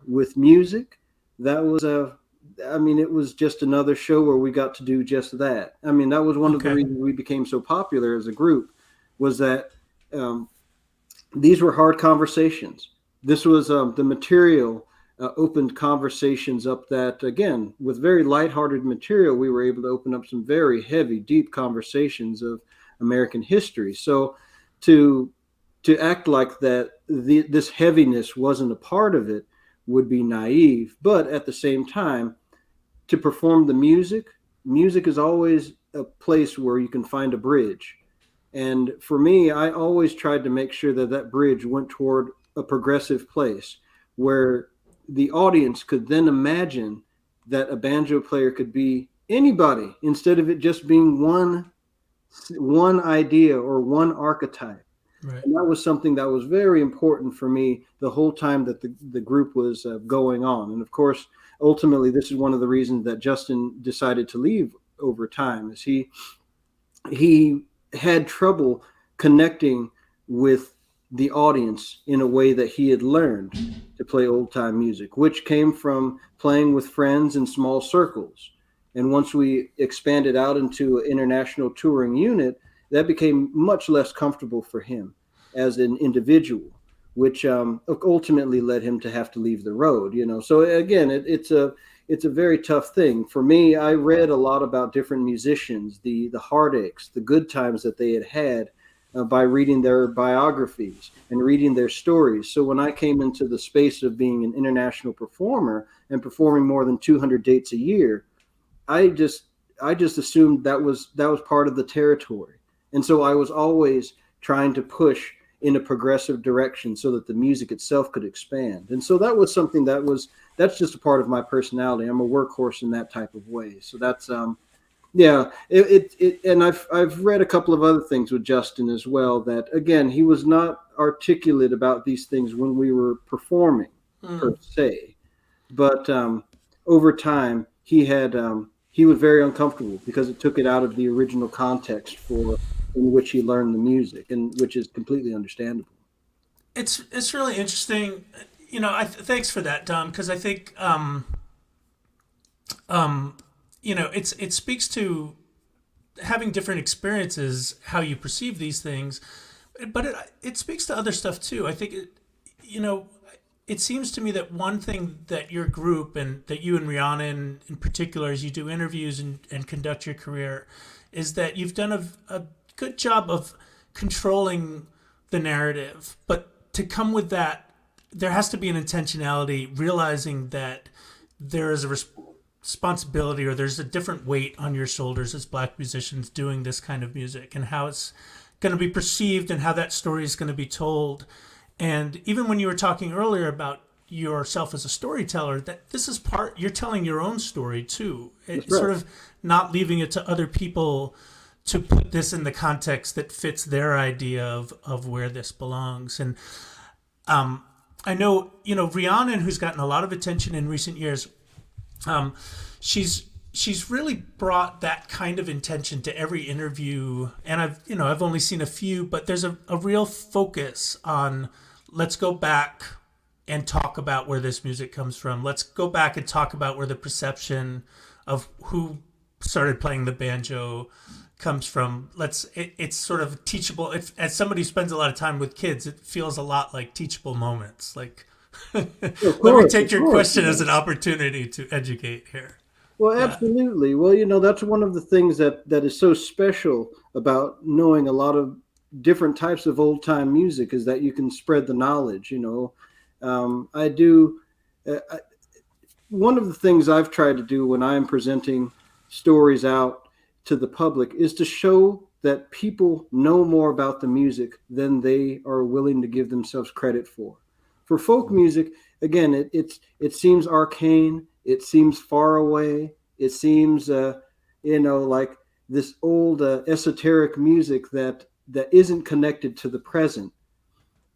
B: with music, that was it was just another show where we got to do just that. I mean, that was one of the reasons we became so popular as a group, was that these were hard conversations. This was the material opened conversations up that, again, with very lighthearted material, we were able to open up some very heavy, deep conversations of American history. So to act like that this heaviness wasn't a part of it would be naive. But at the same time, to perform the music is always a place where you can find a bridge. And for me, I always tried to make sure that that bridge went toward a progressive place where the audience could then imagine that a banjo player could be anybody, instead of it just being one idea or one archetype. Right. And that was something that was very important for me the whole time that the group was going on. And of course, ultimately, this is one of the reasons that Justin decided to leave over time, is he had trouble connecting with the audience in a way that he had learned to play old time music, which came from playing with friends in small circles. And once we expanded out into an international touring unit, that became much less comfortable for him as an individual, which ultimately led him to have to leave the road. So again, it's a very tough thing for me. I read a lot about different musicians, the heartaches, the good times that they had by reading their biographies and reading their stories. So when I came into the space of being an international performer and performing more than 200 dates a year, I just assumed that was part of the territory. And so I was always trying to push in a progressive direction so that the music itself could expand. And so that was something that's just a part of my personality. I'm a workhorse in that type of way. So that's and I've read a couple of other things with Justin as well, that again, he was not articulate about these things when we were performing per se, but over time he was very uncomfortable because it took it out of the original context in which he learned the music, and which is completely understandable.
A: It's really interesting, thanks for that, Dom, because I think it speaks to having different experiences, how you perceive these things, but it speaks to other stuff too. I think it seems to me that one thing that your group and that you and Rihanna in particular, as you do interviews and conduct your career, is that you've done a good job of controlling the narrative. But to come with that, there has to be an intentionality, realizing that there is a responsibility, or there's a different weight on your shoulders as Black musicians doing this kind of music, and how it's going to be perceived and how that story is going to be told. And even when you were talking earlier about yourself as a storyteller, that this is you're telling your own story too. It's
B: right.
A: Sort of not leaving it to other people to put this in the context that fits their idea of where this belongs. And I know, Rihanna, who's gotten a lot of attention in recent years, she's really brought that kind of intention to every interview. And I've only seen a few, but there's a real focus on, let's go back and talk about where this music comes from. Let's go back and talk about where the perception of who started playing the banjo comes from. It's sort of teachable. As somebody who spends a lot of time with kids, it feels a lot like teachable moments. Like, let me take your question as an opportunity to educate here.
B: Well, absolutely. Well, that's one of the things that is so special about knowing a lot of different types of old time music, is that you can spread the knowledge. I do. One of the things I've tried to do when I'm presenting stories out to the public is to show that people know more about the music than they are willing to give themselves credit for. For folk music, again, it seems arcane. It seems far away. It seems, like this old esoteric music that isn't connected to the present.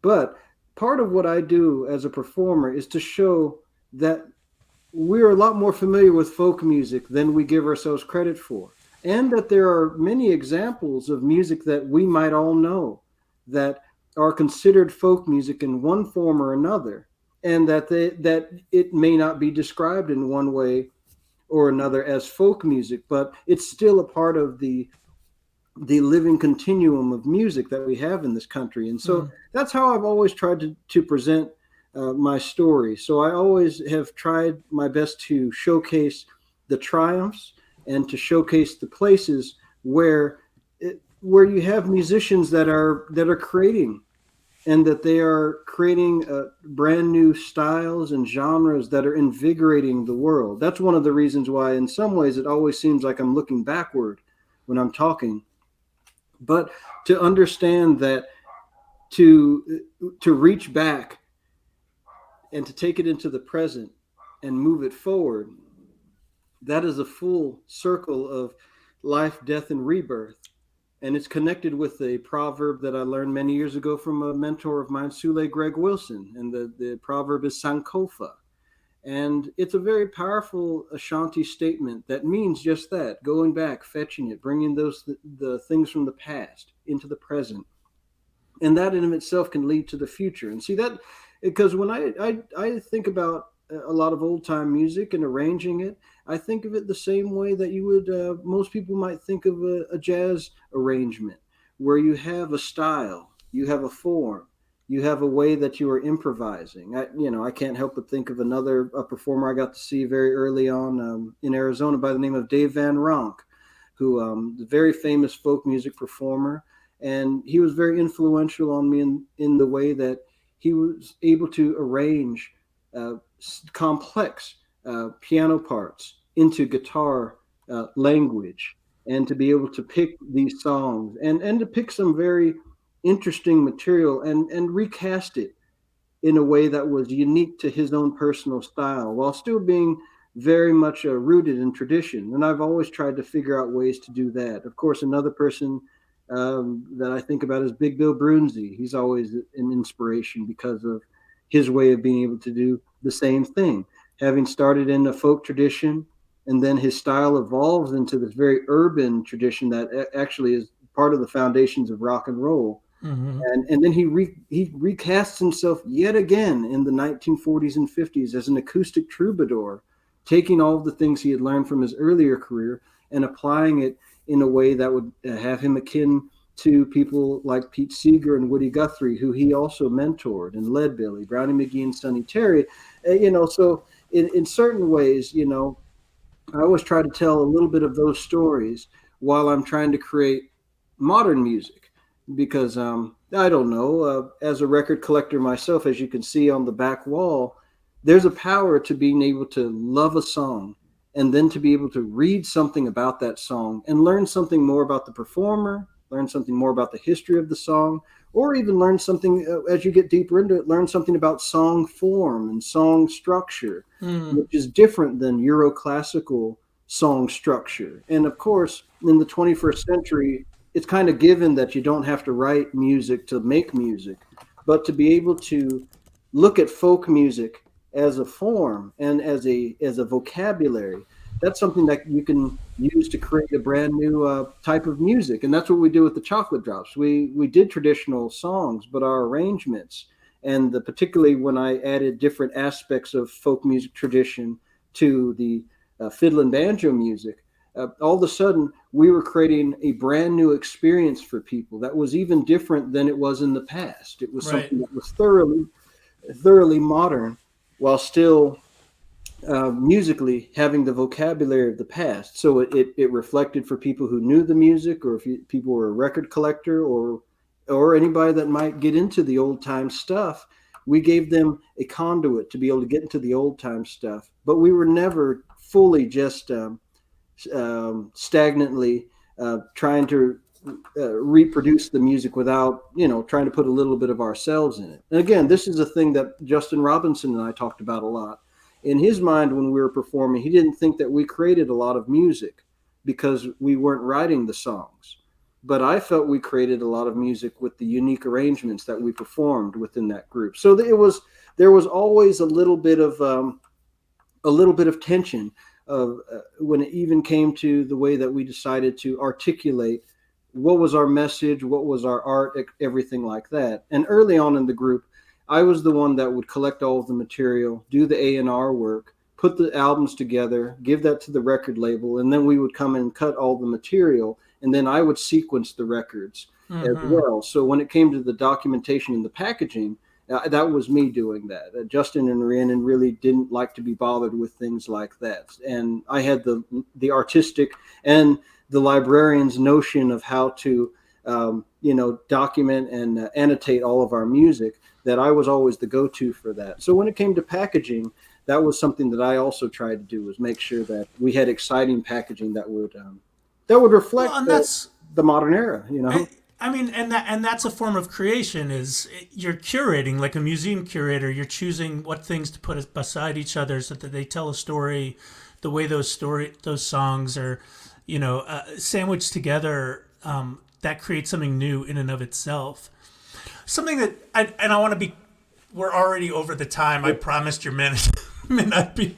B: But part of what I do as a performer is to show that we're a lot more familiar with folk music than we give ourselves credit for. And that there are many examples of music that we might all know that are considered folk music in one form or another, and that it may not be described in one way or another as folk music, but it's still a part of the living continuum of music that we have in this country. And so that's how I've always tried to present my story. So I always have tried my best to showcase the triumphs and to showcase the places where you have musicians that are creating, and that they are creating brand new styles and genres that are invigorating the world. That's one of the reasons why, in some ways, it always seems like I'm looking backward when I'm talking. But to understand that to reach back and to take it into the present and move it forward, that is a full circle of life, death, and rebirth. And it's connected with a proverb that I learned many years ago from a mentor of mine, Sule Greg Wilson. And the proverb is Sankofa. And it's a very powerful Ashanti statement that means just that: going back, fetching it, bringing the things from the past into the present. And that in itself can lead to the future. And see that, because when I think about a lot of old time music and arranging it, I think of it the same way that you would, most people might think of a jazz arrangement, where you have a style, you have a form, you have a way that you are improvising. I can't help but think of a performer I got to see very early on in Arizona by the name of Dave Van Ronk, who is a very famous folk music performer. And he was very influential on me in the way that he was able to arrange complex piano parts into guitar language, and to be able to pick these songs and to pick some very interesting material and recast it in a way that was unique to his own personal style, while still being very much rooted in tradition. And I've always tried to figure out ways to do that. Of course, another person that I think about is Big Bill Broonzy. He's always an inspiration because of his way of being able to do the same thing, having started in a folk tradition, and then his style evolves into this very urban tradition that actually is part of the foundations of rock and roll. Mm-hmm. And then he recasts himself yet again in the 1940s and 50s as an acoustic troubadour, taking all of the things he had learned from his earlier career and applying it in a way that would have him akin to people like Pete Seeger and Woody Guthrie, who he also mentored, and Leadbelly, Brownie McGee, and Sonny Terry. So in certain ways, I always try to tell a little bit of those stories while I'm trying to create modern music, because I don't know, as a record collector myself, as you can see on the back wall, there's a power to being able to love a song and then to be able to read something about that song and learn something more about the performer, learn something more about the history of the song, or even learn something, as you get deeper into it, learn something about song form and song structure, which is different than Euroclassical song structure. And of course, in the 21st century, it's kind of given that you don't have to write music to make music, but to be able to look at folk music as a form and as a vocabulary, that's something that you can use to create a brand new type of music. And that's what we do with the Chocolate Drops. We did traditional songs, but our arrangements, and particularly when I added different aspects of folk music tradition to the fiddle and banjo music, all of a sudden we were creating a brand new experience for people that was even different than it was in the past. It was something that was thoroughly modern, while still musically having the vocabulary of the past. So it reflected for people who knew the music, or if people were a record collector, or anybody that might get into the old time stuff. We gave them a conduit to be able to get into the old time stuff, but we were never fully just stagnantly trying to reproduce the music without, trying to put a little bit of ourselves in it. And again, this is a thing that Justin Robinson and I talked about a lot. In his mind, when we were performing, he didn't think that we created a lot of music because we weren't writing the songs. But I felt we created a lot of music with the unique arrangements that we performed within that group. So there was always a little bit of tension of when it even came to the way that we decided to articulate what was our message, what was our art, everything like that. And early on in the group, I was the one that would collect all of the material, do the A&R work, put the albums together, give that to the record label, and then we would come and cut all the material, and then I would sequence the records as well. So when it came to the documentation and the packaging, that was me doing that. Justin and Rhiannon really didn't like to be bothered with things like that. And I had the artistic and the librarian's notion of how to, document and annotate all of our music, that I was always the go-to for that. So when it came to packaging, that was something that I also tried to do, was make sure that we had exciting packaging that would reflect the modern era,
A: I mean, and that's a form of creation. Is you're curating, like a museum curator. You're choosing what things to put beside each other so that they tell a story, the way those songs are, sandwiched together. That creates something new in and of itself. Something that I want to be. We're already over the time. I promised your minute not be.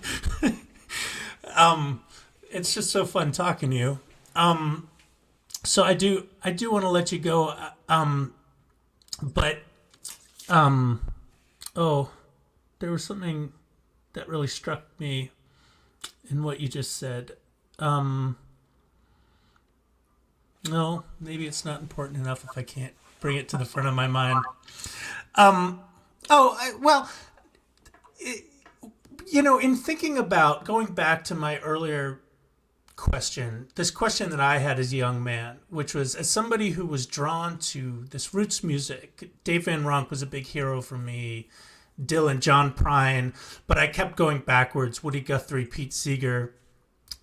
A: It's just so fun talking to you. So I do want to let you go, but there was something that really struck me in what you just said. No, maybe it's not important enough if I can't bring it to the front of my mind. In thinking about going back to my earlier this question that I had as a young man, which was, as somebody who was drawn to this roots music, Dave Van Ronk was a big hero for me, Dylan, John Prine, but I kept going backwards, Woody Guthrie, Pete Seeger,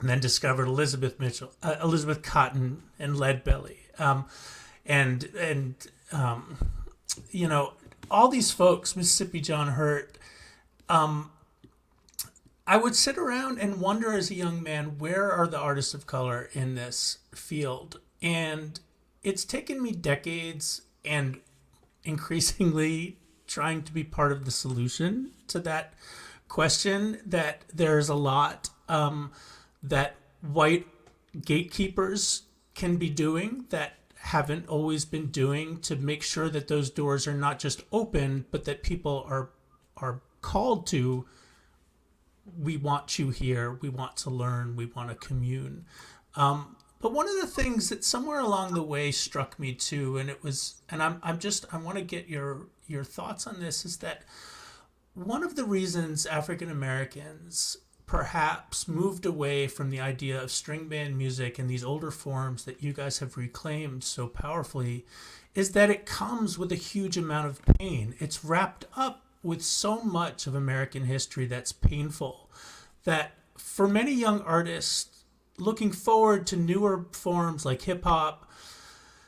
A: and then discovered Elizabeth Cotton and Leadbelly. All these folks, Mississippi John Hurt, I would sit around and wonder as a young man, where are the artists of color in this field? And it's taken me decades and increasingly trying to be part of the solution to that question, that there's a lot that white gatekeepers can be doing that haven't always been doing, to make sure that those doors are not just open, but that people are called to, we want you here, we want to learn, we want to commune. But one of the things that somewhere along the way struck me too, and it was, and I want to get your thoughts on this, is that one of the reasons African Americans perhaps moved away from the idea of string band music and these older forms that you guys have reclaimed so powerfully is that it comes with a huge amount of pain. It's wrapped up with so much of American history that's painful, that for many young artists, looking forward to newer forms like hip hop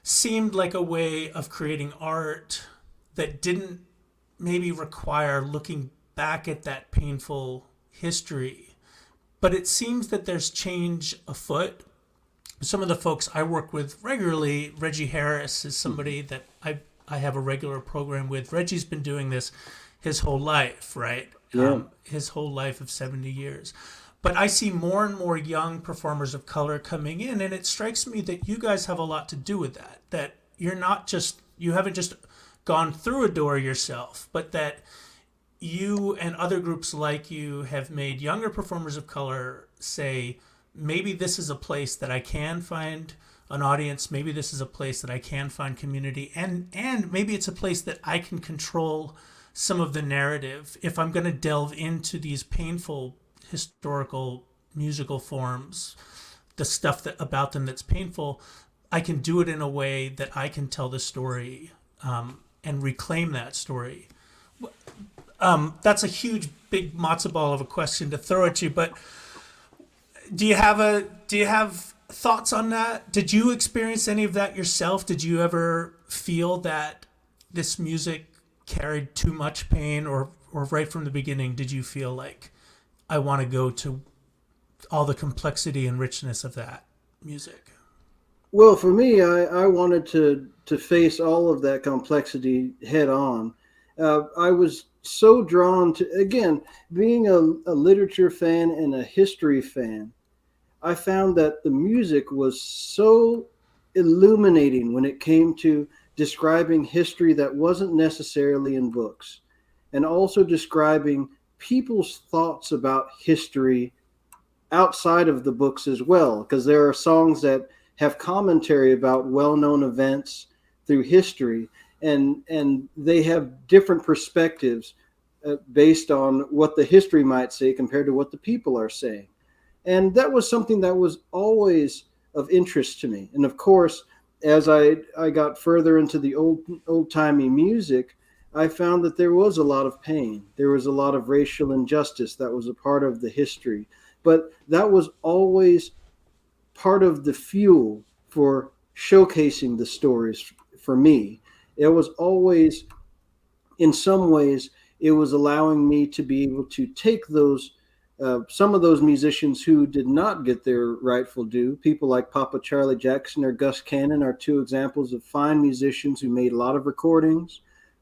A: seemed like a way of creating art that didn't maybe require looking back at that painful history. But it seems that there's change afoot. Some of the folks I work with regularly, Reggie Harris is somebody that I have a regular program with. Reggie's been doing this his whole life, right?
B: Yeah.
A: His whole life of 70 years. But I see more and more young performers of color coming in, and it strikes me that you guys have a lot to do with that. That you haven't just gone through a door yourself, but that you and other groups like you have made younger performers of color say, maybe this is a place that I can find an audience, maybe this is a place that I can find community, and maybe it's a place that I can control some of the narrative. If I'm going to delve into these painful historical musical forms, the stuff that about them that's painful, I can do it in a way that I can tell the story and reclaim that story. That's a huge, big matzo ball of a question to throw at you, but do you have thoughts on that? Did you experience any of that yourself? Did you ever feel that this music carried too much pain, or right from the beginning, did you feel like, I want to go to all the complexity and richness of that music?
B: Well, for me, I wanted to face all of that complexity head on. I was so drawn to, again, being a literature fan and a history fan, I found that the music was so illuminating when it came to describing history that wasn't necessarily in books, and also describing people's thoughts about history outside of the books as well, because there are songs that have commentary about well-known events through history, and they have different perspectives based on what the history might say compared to what the people are saying. And that was something that was always of interest to me. And of course, as I got further into the old-timey music, I found that there was a lot of pain. There was a lot of racial injustice that was a part of the history. But that was always part of the fuel for showcasing the stories for me. It was always, in some ways, it was allowing me to be able to take those, some of those musicians who did not get their rightful due. People like Papa Charlie Jackson or Gus Cannon are two examples of fine musicians who made a lot of recordings,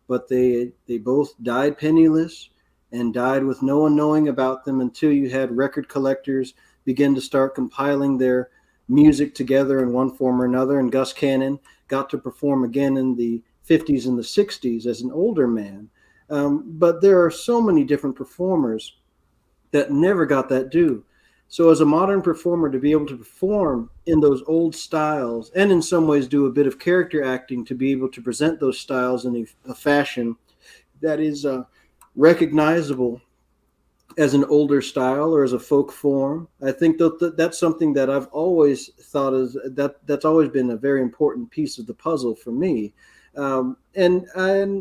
B: but they both died penniless and died with no one knowing about them until you had record collectors begin to start compiling their music together in one form or another. And Gus Cannon got to perform again in the 50s and the 60s as an older man. But there are so many different performers that never got that due. So as a modern performer, to be able to perform in those old styles and in some ways do a bit of character acting to be able to present those styles in a fashion that is recognizable as an older style or as a folk form, I think that's something that I've always thought is that's always been a very important piece of the puzzle for me. And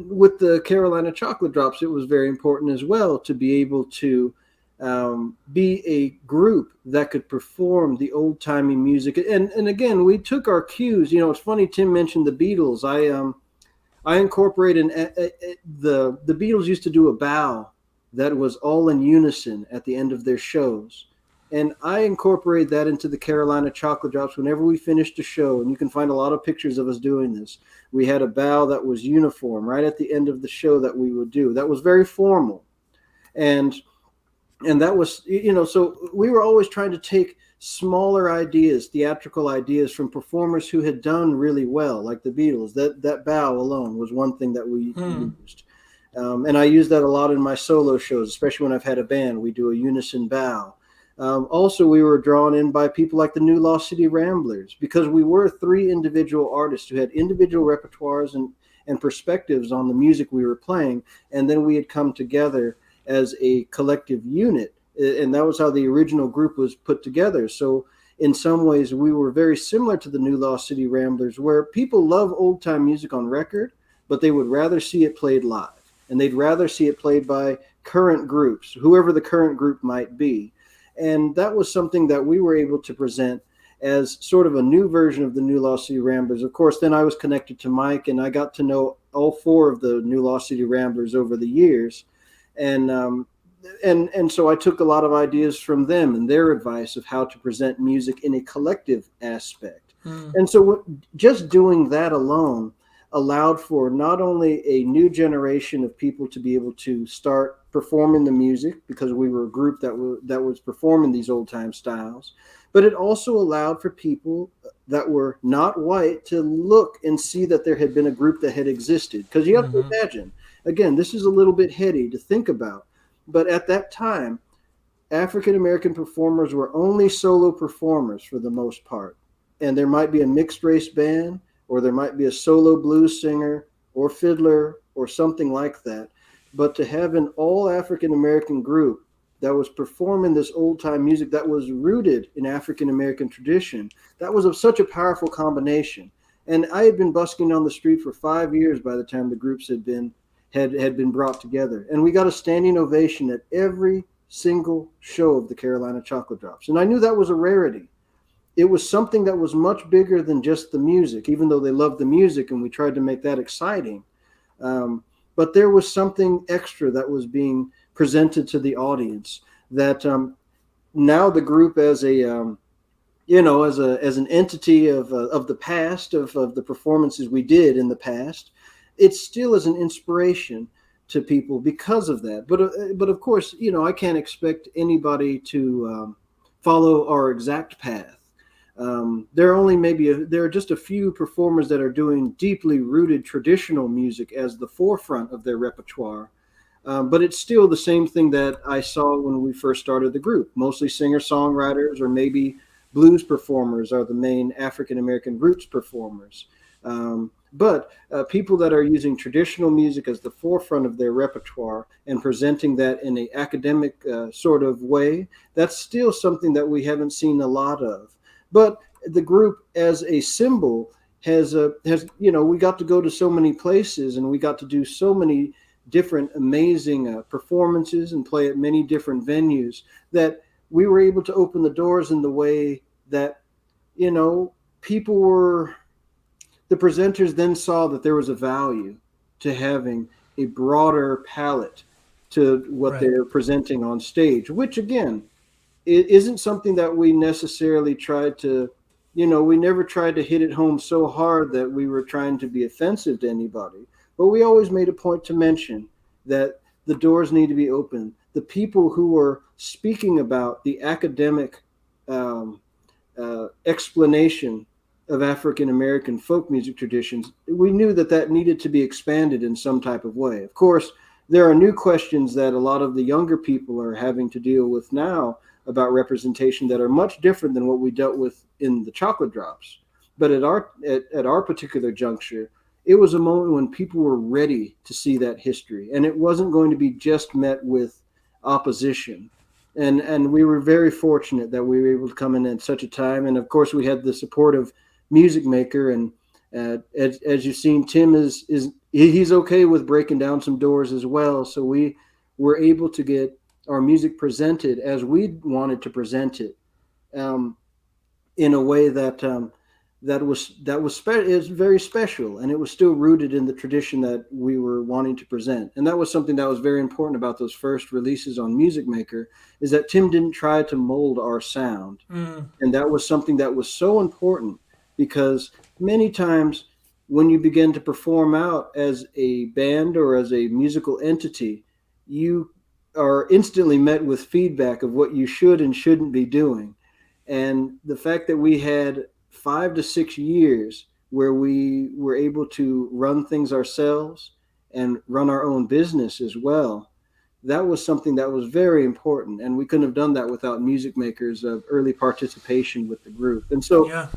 B: with the Carolina Chocolate Drops, it was very important as well to be able to be a group that could perform the old-timey music. And again, we took our cues. You know, it's funny, Tim mentioned the Beatles. I incorporated the Beatles used to do a bow that was all in unison at the end of their shows. And I incorporated that into the Carolina Chocolate Drops whenever we finished a show. And you can find a lot of pictures of us doing this. We had a bow that was uniform right at the end of the show that we would do. That was very formal. And that was, you know, so we were always trying to take smaller ideas, theatrical ideas from performers who had done really well, like the Beatles. That bow alone was one thing that we used. And I use that a lot in my solo shows, especially when I've had a band. We do a unison bow. Also, we were drawn in by people like the New Lost City Ramblers, because we were three individual artists who had individual repertoires and perspectives on the music we were playing. And then we had come together as a collective unit. And that was how the original group was put together. So in some ways, we were very similar to the New Lost City Ramblers, where people love old time music on record, but they would rather see it played live. And they'd rather see it played by current groups, whoever the current group might be. And that was something that we were able to present as sort of a new version of the New Lost City Ramblers. Of course, then I was connected to Mike, and I got to know all four of the New Lost City Ramblers over the years. And so I took a lot of ideas from them and their advice of how to present music in a collective aspect. And so just doing that alone allowed for not only a new generation of people to be able to start performing the music, because we were a group that was performing these old time styles, but it also allowed for people that were not white to look and see that there had been a group that had existed. Because you have to imagine, again, this is a little bit heady to think about, but at that time, African American performers were only solo performers for the most part. And there might be a mixed race band, or there might be a solo blues singer or fiddler or something like that. But to have an all African American group that was performing this old time music that was rooted in African American tradition, that was of such a powerful combination. And I had been busking on the street for 5 years by the time the groups had been brought together. And we got a standing ovation at every single show of the Carolina Chocolate Drops. And I knew that was a rarity. It was something that was much bigger than just the music, even though they loved the music and we tried to make that exciting. But there was something extra that was being presented to the audience that now the group as a as an entity of the past, of the performances we did in the past, it still is an inspiration to people because of that. But of course, I can't expect anybody to follow our exact path. There are just a few performers that are doing deeply rooted traditional music as the forefront of their repertoire. But it's still the same thing that I saw when we first started the group. Mostly singer-songwriters, or maybe blues performers are the main African-American roots performers. But people that are using traditional music as the forefront of their repertoire and presenting that in an academic sort of way, that's still something that we haven't seen a lot of. But the group as a symbol has we got to go to so many places, and we got to do so many different amazing performances and play at many different venues, that we were able to open the doors in the way that, the presenters then saw that there was a value to having a broader palette to what they're presenting on stage, which again, it isn't something that we necessarily tried to, we never tried to hit it home so hard that we were trying to be offensive to anybody. But we always made a point to mention that the doors need to be open. The people who were speaking about the academic explanation of African American folk music traditions, we knew that needed to be expanded in some type of way. Of course, there are new questions that a lot of the younger people are having to deal with now about representation that are much different than what we dealt with in the Chocolate Drops. But at our particular juncture, it was a moment when people were ready to see that history, and it wasn't going to be just met with opposition. And we were very fortunate that we were able to come in at such a time. And of course, we had the support of Music Maker, and as you've seen, Tim he's okay with breaking down some doors as well. So we were able to get our music presented as we wanted to present it, in a way that is very special, and it was still rooted in the tradition that we were wanting to present. And that was something that was very important about those first releases on Music Maker, is that Tim didn't try to mold our sound. And that was something that was so important, because many times when you begin to perform out as a band or as a musical entity, you are instantly met with feedback of what you should and shouldn't be doing. And the fact that we had 5 to 6 years where we were able to run things ourselves and run our own business as well, that was something that was very important, and we couldn't have done that without music makers of early participation with the group. And so,
A: Yeah.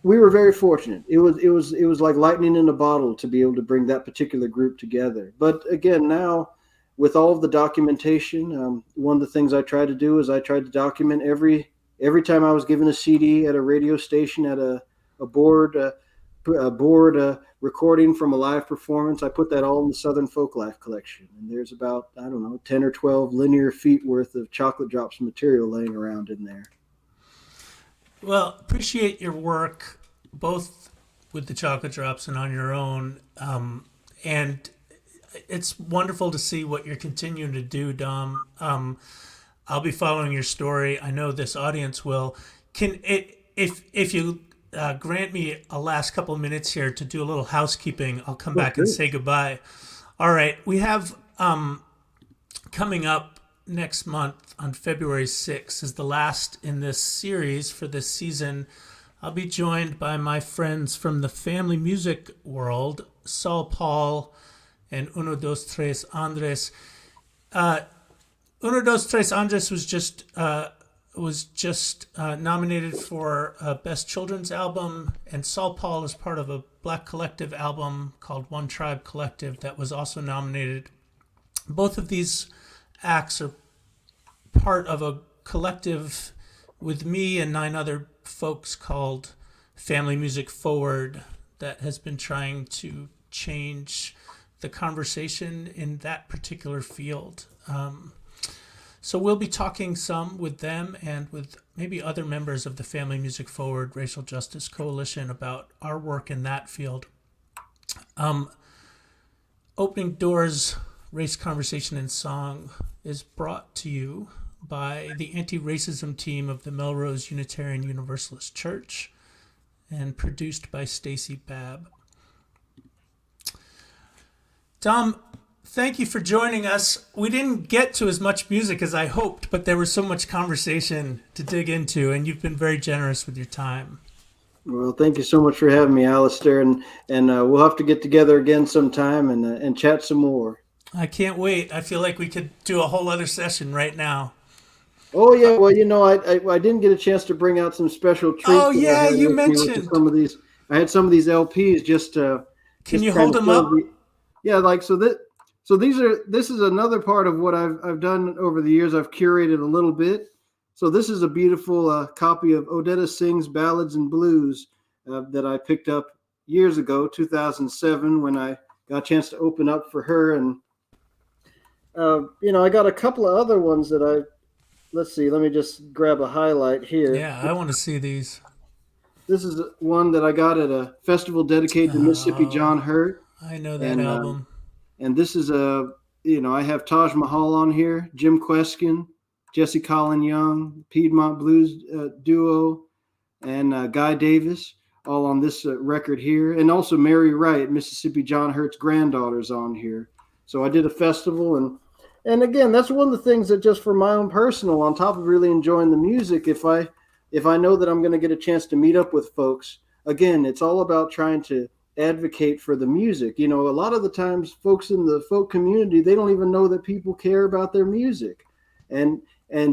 B: we were very fortunate. It was like lightning in a bottle to be able to bring that particular group together. But again, now with all of the documentation, one of the things I tried to do is I tried to document every time I was given a CD at a radio station, at a board recording from a live performance. I put that all in the Southern Folklife collection, and there's about, I don't know, 10 or 12 linear feet worth of Chocolate Drops material laying around in there.
A: Well, appreciate your work, both with the Chocolate Drops and on your own. And it's wonderful to see what you're continuing to do, Dom. I'll be following your story. I know this audience will. If you grant me a last couple of minutes here to do a little housekeeping, I'll come back and say goodbye. All right, we have coming up next month on February 6th is the last in this series for this season. I'll be joined by my friends from the family music world, Saul Paul and Uno Dos Tres Andres. Uno Dos Tres Andres was just nominated for Best Children's Album, and Saul Paul is part of a Black Collective album called One Tribe Collective that was also nominated. Both of these acts are part of a collective with me and 9 other folks called Family Music Forward that has been trying to change the conversation in that particular field. So we'll be talking some with them and with maybe other members of the Family Music Forward Racial Justice Coalition about our work in that field. Opening Doors Race Conversation and Song is brought to you by the anti-racism team of the Melrose Unitarian Universalist Church and produced by Stacy Babb. Tom, thank you for joining us. We didn't get to as much music as I hoped, but there was so much conversation to dig into, and you've been very generous with your time.
B: Well, thank you so much for having me, Alastair, and we'll have to get together again sometime and chat some more.
A: I can't wait. I feel like we could do a whole other session right now.
B: Oh yeah, well, I didn't get a chance to bring out some special treats.
A: Oh yeah, you mentioned
B: some of these. I had some of these LPs just.
A: Can you hold them up?
B: This is another part of what I've done over the years. I've curated a little bit. So this is a beautiful copy of Odetta Sings Ballads and Blues that I picked up years ago, 2007, when I got a chance to open up for her. And I got a couple of other ones that let's see, let me just grab a highlight here.
A: Yeah, I want to see these.
B: This is one that I got at a festival dedicated to Mississippi John Hurt.
A: I know that album.
B: And this is I have Taj Mahal on here, Jim Queskin, Jesse Colin Young, Piedmont Blues Duo, and Guy Davis, all on this record here. And also Mary Wright, Mississippi John Hurt's granddaughter's on here. So I did a festival, and again, that's one of the things that just for my own personal, on top of really enjoying the music, if I know that I'm going to get a chance to meet up with folks, again, it's all about trying to advocate for the music. A lot of the times folks in the folk community, they don't even know that people care about their music. And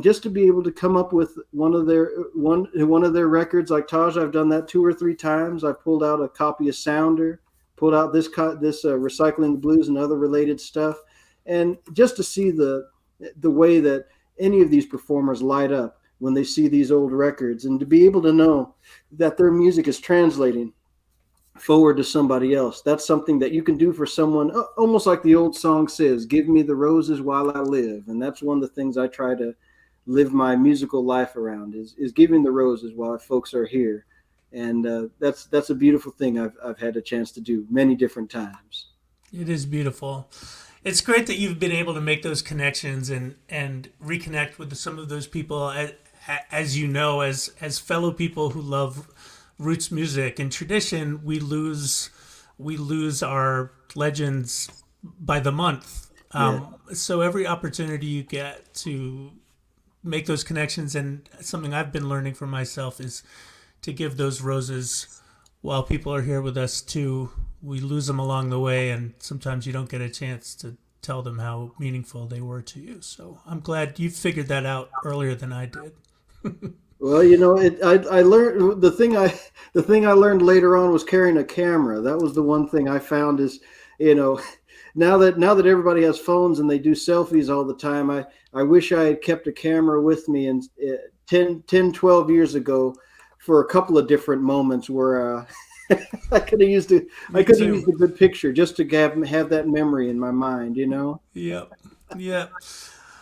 B: just to be able to come up with one of their records, like Taj, I've done that 2 or 3 times. I've pulled out a copy of Sounder, pulled out this Recycling the Blues and other related stuff. And just to see the way that any of these performers light up when they see these old records, and to be able to know that their music is translating forward to somebody else. That's something that you can do for someone, almost like the old song says, give me the roses while I live. And that's one of the things I try to live my musical life around is giving the roses while folks are here. And that's a beautiful thing I've had a chance to do many different times.
A: It is beautiful. It's great that you've been able to make those connections and reconnect with some of those people, as you know, as fellow people who love roots music and tradition. We lose our legends by the month. So every opportunity you get to make those connections, and something I've been learning for myself is to give those roses while people are here with us too. We lose them along the way, and sometimes you don't get a chance tell them how meaningful they were to you. So I'm glad you figured that out earlier than I did.
B: Well, I learned the thing I learned later on was carrying a camera. That was the one thing I found is, now that everybody has phones and they do selfies all the time, I wish I had kept a camera with me, and 12 years ago for a couple of different moments where I could have used a good picture just to have that memory in my mind,
A: Yep.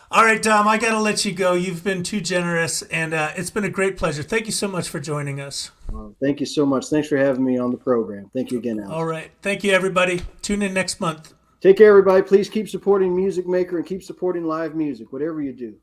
A: All right, Dom, I got to let you go. You've been too generous, and it's been a great pleasure. Thank you so much for joining us.
B: Thank you so much. Thanks for having me on the program. Thank you again, Alex.
A: All right. Thank you, everybody. Tune in next month.
B: Take care, everybody. Please keep supporting Music Maker and keep supporting live music, whatever you do.